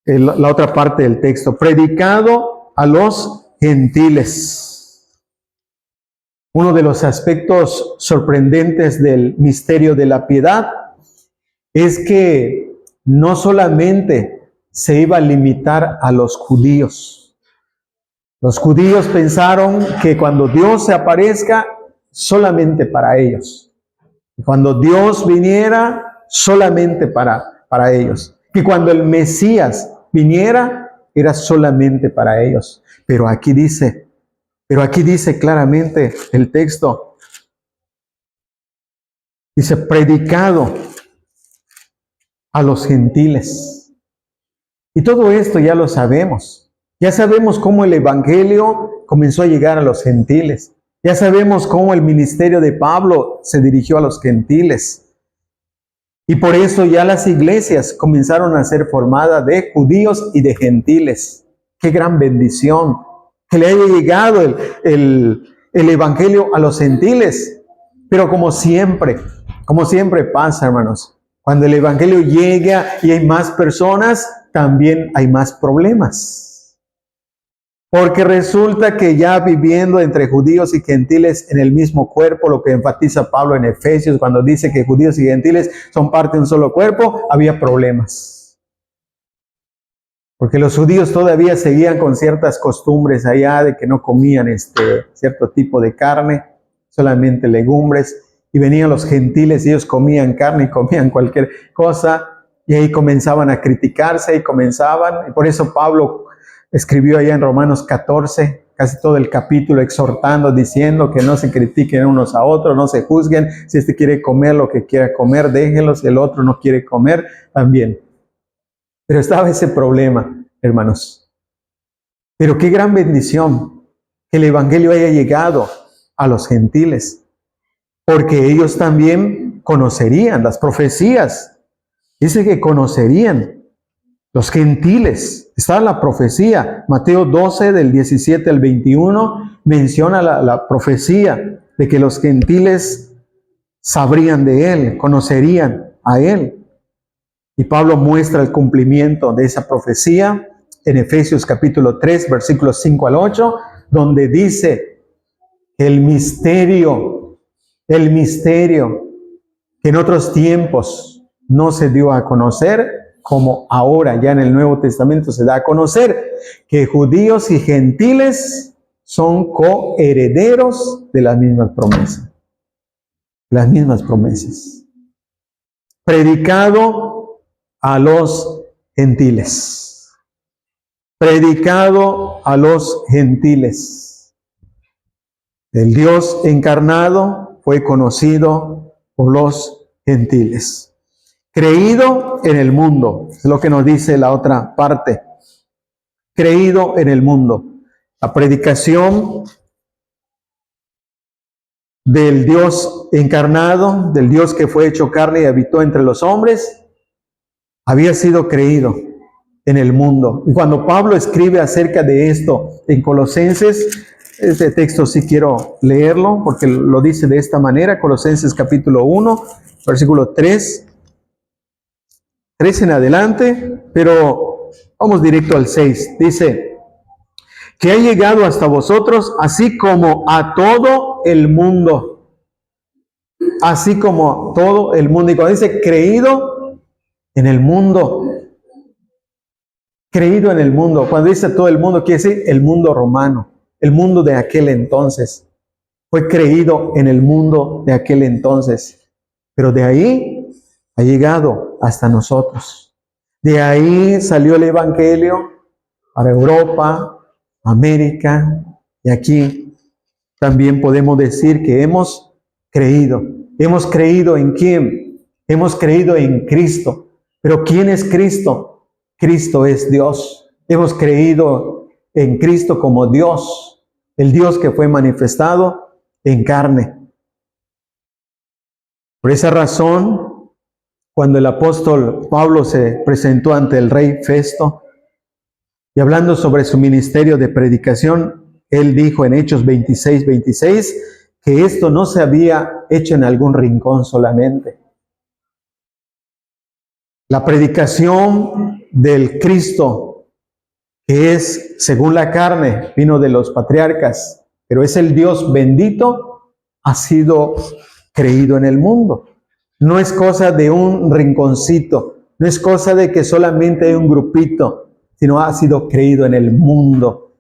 la otra parte del texto. Predicado a los gentiles. Uno de los aspectos sorprendentes del misterio de la piedad es que no solamente se iba a limitar a los judíos. Los judíos pensaron que cuando Dios se aparezca, solamente para ellos. Cuando Dios viniera, solamente para ellos. Que cuando el Mesías viniera, era solamente para ellos. Pero aquí dice claramente el texto, dice: predicado a los gentiles. Y todo esto ya lo sabemos. Ya sabemos cómo el evangelio comenzó a llegar a los gentiles. Ya sabemos cómo el ministerio de Pablo se dirigió a los gentiles. Y por eso ya las iglesias comenzaron a ser formadas de judíos y de gentiles. ¡Qué gran bendición! Que le haya llegado el evangelio a los gentiles. Pero como siempre pasa, hermanos, cuando el evangelio llega y hay más personas, también hay más problemas. Porque resulta que ya viviendo entre judíos y gentiles en el mismo cuerpo, lo que enfatiza Pablo en Efesios cuando dice que judíos y gentiles son parte de un solo cuerpo, había problemas. Porque los judíos todavía seguían con ciertas costumbres allá de que no comían cierto tipo de carne, solamente legumbres. Y venían los gentiles y ellos comían carne y comían cualquier cosa. Y ahí comenzaban a criticarse y y por eso Pablo escribió allá en Romanos 14, casi todo el capítulo, exhortando, diciendo que no se critiquen unos a otros, no se juzguen. Si este quiere comer lo que quiera comer, déjenlo. Si el otro no quiere comer, también. Pero estaba ese problema, hermanos. Pero qué gran bendición que el evangelio haya llegado a los gentiles, porque ellos también conocerían las profecías. Dice que conocerían. Los gentiles, está la profecía, Mateo 12 del 17 al 21, menciona la profecía de que los gentiles sabrían de Él, conocerían a Él. Y Pablo muestra el cumplimiento de esa profecía en Efesios capítulo 3, versículos 5 al 8, donde dice que el misterio que en otros tiempos no se dio a conocer, como ahora ya en el Nuevo Testamento se da a conocer, que judíos y gentiles son coherederos de las mismas promesas. Las mismas promesas. Predicado a los gentiles. Predicado a los gentiles. El Dios encarnado fue conocido por los gentiles. Creído en el mundo, es lo que nos dice la otra parte. Creído en el mundo. La predicación del Dios encarnado, del Dios que fue hecho carne y habitó entre los hombres, había sido creído en el mundo. Y cuando Pablo escribe acerca de esto en Colosenses, este texto sí quiero leerlo porque lo dice de esta manera, Colosenses capítulo 1, versículo 3 en adelante, pero vamos directo al 6. Dice, que ha llegado hasta vosotros, así como a todo el mundo. Así como todo el mundo. Y cuando dice creído en el mundo, creído en el mundo. Cuando dice todo el mundo, quiere decir el mundo romano, el mundo de aquel entonces. Fue creído en el mundo de aquel entonces. Pero de ahí ha llegado hasta nosotros. De ahí salió el Evangelio para Europa, América, y aquí también podemos decir que hemos creído. ¿Hemos creído en quién? Hemos creído en Cristo. ¿Pero quién es Cristo? Cristo es Dios. Hemos creído en Cristo como Dios, el Dios que fue manifestado en carne. Por esa razón, cuando el apóstol Pablo se presentó ante el rey Festo, y hablando sobre su ministerio de predicación, él dijo en Hechos 26:26 que esto no se había hecho en algún rincón solamente. La predicación del Cristo, que es según la carne, vino de los patriarcas, pero es el Dios bendito, ha sido creído en el mundo. No es cosa de un rinconcito, no es cosa de que solamente hay un grupito, sino ha sido creído en el mundo.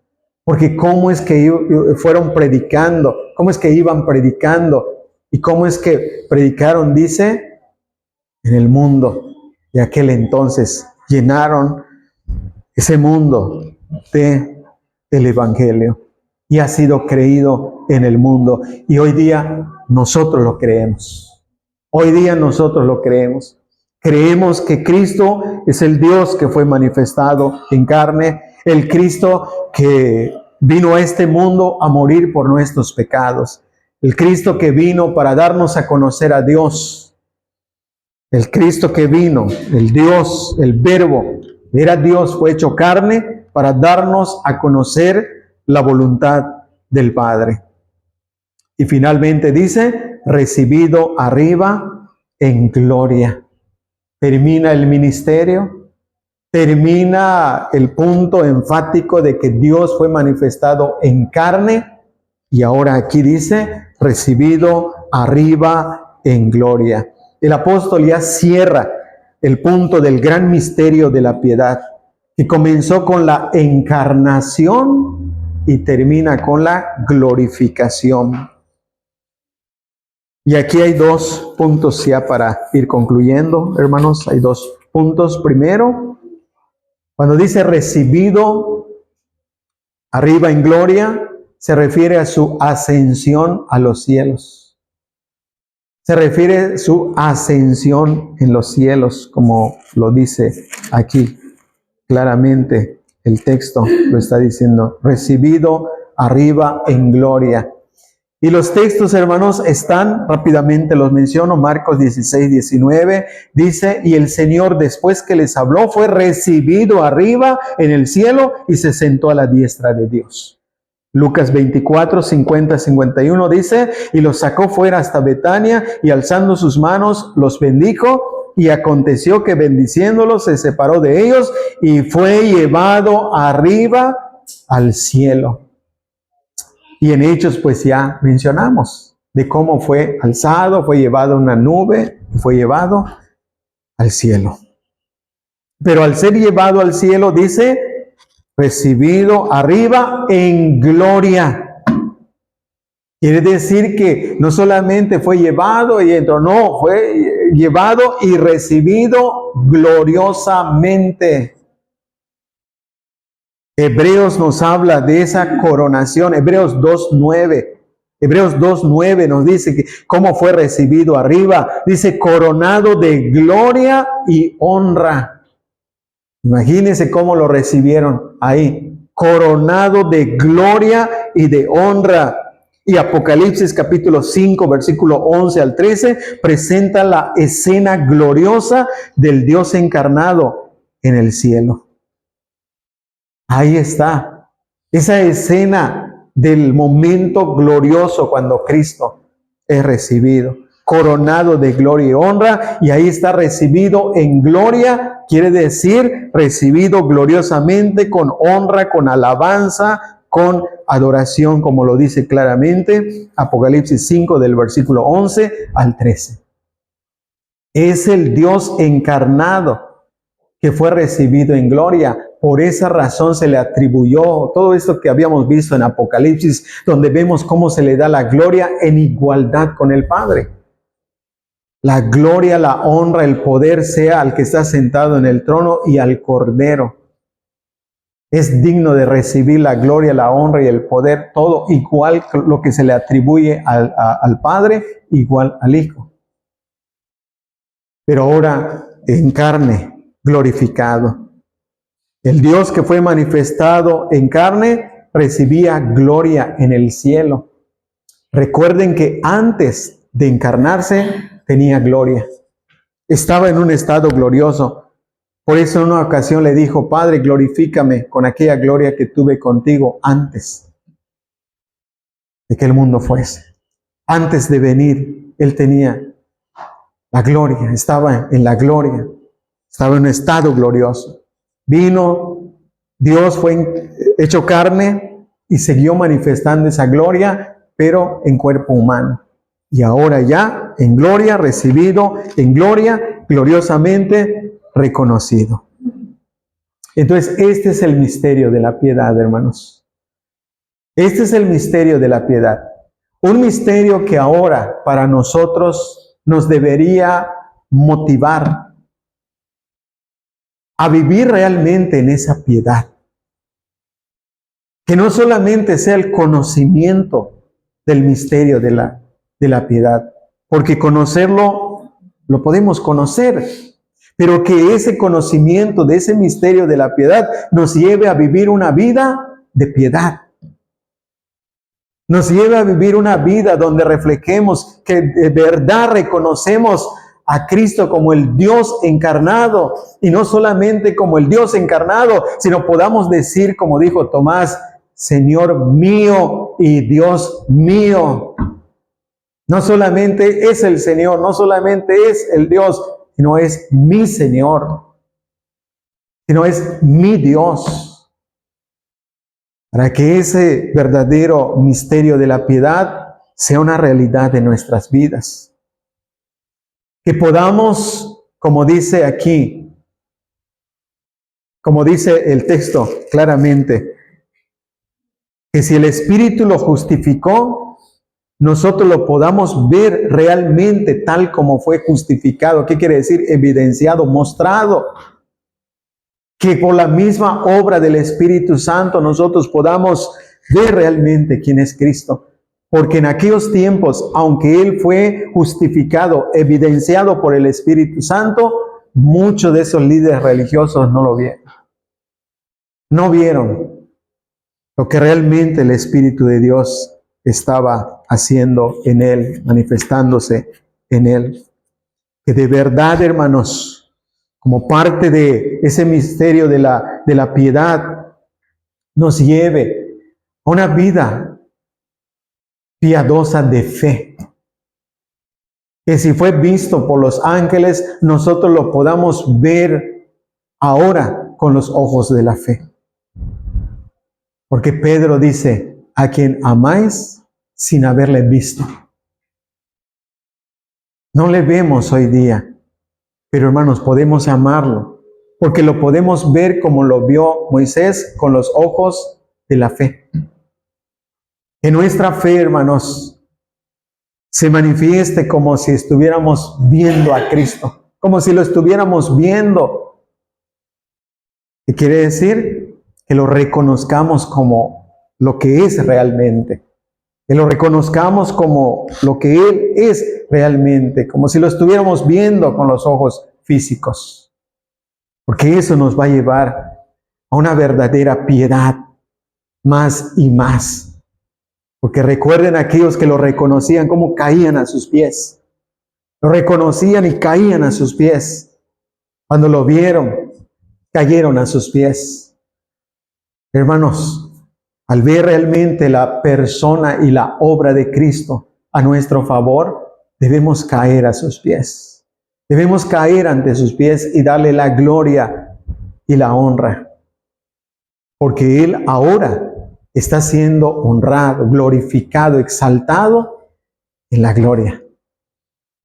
Porque cómo es que fueron predicando, cómo es que iban predicando y cómo es que predicaron, dice, en el mundo de aquel entonces. Llenaron ese mundo del Evangelio y ha sido creído en el mundo. Y hoy día nosotros lo creemos. Hoy día nosotros lo creemos. Creemos que Cristo es el Dios que fue manifestado en carne, el Cristo que vino a este mundo a morir por nuestros pecados, el Cristo que vino para darnos a conocer a Dios, el Cristo que vino, el Dios, el Verbo, era Dios, fue hecho carne para darnos a conocer la voluntad del Padre. Y finalmente dice, recibido arriba en gloria. Termina el ministerio, termina el punto enfático de que Dios fue manifestado en carne y ahora aquí dice, recibido arriba en gloria. El apóstol ya cierra el punto del gran misterio de la piedad, que comenzó con la encarnación y termina con la glorificación. Y aquí hay dos puntos ya para ir concluyendo, hermanos. Hay dos puntos. Primero, cuando dice recibido arriba en gloria, se refiere a su ascensión a los cielos. Se refiere a su ascensión en los cielos, como lo dice aquí claramente el texto, lo está diciendo. Recibido arriba en gloria. Y los textos, hermanos, están, rápidamente los menciono, Marcos 16:19, dice, y el Señor, después que les habló, fue recibido arriba en el cielo y se sentó a la diestra de Dios. Lucas 24:50-51 dice, y los sacó fuera hasta Betania, y alzando sus manos, los bendijo, y aconteció que bendiciéndolos, se separó de ellos, y fue llevado arriba al cielo. Y en Hechos, pues ya mencionamos de cómo fue alzado, fue llevado a una nube, fue llevado al cielo. Pero al ser llevado al cielo, dice, recibido arriba en gloria. Quiere decir que no solamente fue llevado y entró, no, fue llevado y recibido gloriosamente. Hebreos nos habla de esa coronación, Hebreos 2:9. Hebreos 2:9 nos dice que cómo fue recibido arriba. Dice, coronado de gloria y honra. Imagínense cómo lo recibieron ahí. Coronado de gloria y de honra. Y Apocalipsis capítulo 5, versículo 11 al 13, presenta la escena gloriosa del Dios encarnado en el cielo. Ahí está, esa escena del momento glorioso cuando Cristo es recibido, coronado de gloria y honra, y ahí está recibido en gloria, quiere decir recibido gloriosamente, con honra, con alabanza, con adoración, como lo dice claramente Apocalipsis 5 del versículo 11 al 13. Es el Dios encarnado. que fue recibido en gloria. Por esa razón se le atribuyó todo esto que habíamos visto en Apocalipsis, donde vemos cómo se le da la gloria en igualdad con el Padre. La gloria, la honra, el poder sea al que está sentado en el trono y al Cordero. Es digno de recibir la gloria, la honra y el poder, todo igual lo que se le atribuye al Padre, igual al Hijo. Pero ahora en carne, glorificado. El Dios que fue manifestado en carne recibía gloria en el cielo. Recuerden que antes de encarnarse tenía gloria. Estaba en un estado glorioso. Por eso en una ocasión le dijo: Padre, glorifícame con aquella gloria que tuve contigo antes de que el mundo fuese. Antes de venir, Él tenía la gloria, estaba en la gloria, estaba en un estado glorioso. Vino, Dios fue hecho carne y siguió manifestando esa gloria, pero en cuerpo humano. Y ahora ya en gloria, recibido en gloria, gloriosamente reconocido. Entonces, este es el misterio de la piedad, hermanos. Este es el misterio de la piedad. Un misterio que ahora para nosotros nos debería motivar a vivir realmente en esa piedad. Que no solamente sea el conocimiento del misterio de la piedad, porque conocerlo, lo podemos conocer, pero que ese conocimiento de ese misterio de la piedad nos lleve a vivir una vida de piedad. Nos lleve a vivir una vida donde reflejemos que de verdad reconocemos a Cristo como el Dios encarnado, y no solamente como el Dios encarnado, sino podamos decir, como dijo Tomás: Señor mío y Dios mío. No solamente es el Señor, no solamente es el Dios, sino es mi Señor, sino es mi Dios. Para que ese verdadero misterio de la piedad sea una realidad de nuestras vidas. Que podamos, como dice aquí, como dice el texto claramente, que si el Espíritu lo justificó, nosotros lo podamos ver realmente tal como fue justificado. ¿Qué quiere decir? Evidenciado, mostrado. Que por la misma obra del Espíritu Santo nosotros podamos ver realmente quién es Cristo. Porque en aquellos tiempos, aunque Él fue justificado, evidenciado por el Espíritu Santo, muchos de esos líderes religiosos no lo vieron. No vieron lo que realmente el Espíritu de Dios estaba haciendo en Él, manifestándose en Él. Que de verdad, hermanos, como parte de ese misterio de la piedad, nos lleve a una vida piadosa de fe. Que si fue visto por los ángeles, nosotros lo podamos ver ahora con los ojos de la fe. Porque Pedro dice: a quien amáis sin haberle visto. No le vemos hoy día, pero hermanos, podemos amarlo, porque lo podemos ver como lo vio Moisés, con los ojos de la fe. Que nuestra fe, hermanos, se manifieste como si estuviéramos viendo a Cristo, como si lo estuviéramos viendo. ¿Qué quiere decir? Que lo reconozcamos como lo que es realmente. Que lo reconozcamos como lo que Él es realmente, como si lo estuviéramos viendo con los ojos físicos. Porque eso nos va a llevar a una verdadera piedad, más y más. Porque recuerden aquellos que lo reconocían, cómo caían a sus pies. Lo reconocían y caían a sus pies. Cuando lo vieron, cayeron a sus pies. Hermanos, al ver realmente la persona y la obra de Cristo a nuestro favor, debemos caer a sus pies. Debemos caer ante sus pies y darle la gloria y la honra. Porque Él ahora está siendo honrado, glorificado, exaltado en la gloria.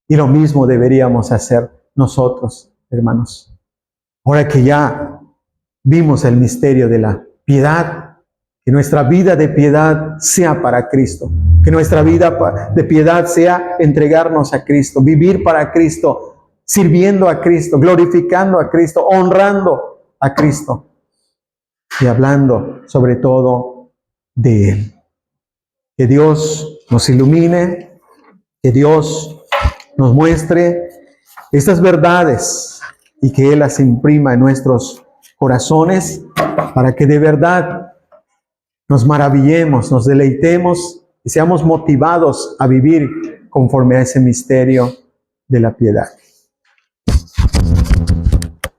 Y lo mismo deberíamos hacer nosotros, hermanos. Ahora que ya vimos el misterio de la piedad, que nuestra vida de piedad sea para Cristo, que nuestra vida de piedad sea entregarnos a Cristo, vivir para Cristo, sirviendo a Cristo, glorificando a Cristo, honrando a Cristo y hablando sobre todo de Él. Que Dios nos ilumine, que Dios nos muestre estas verdades y que Él las imprima en nuestros corazones para que de verdad nos maravillemos, nos deleitemos y seamos motivados a vivir conforme a ese misterio de la piedad.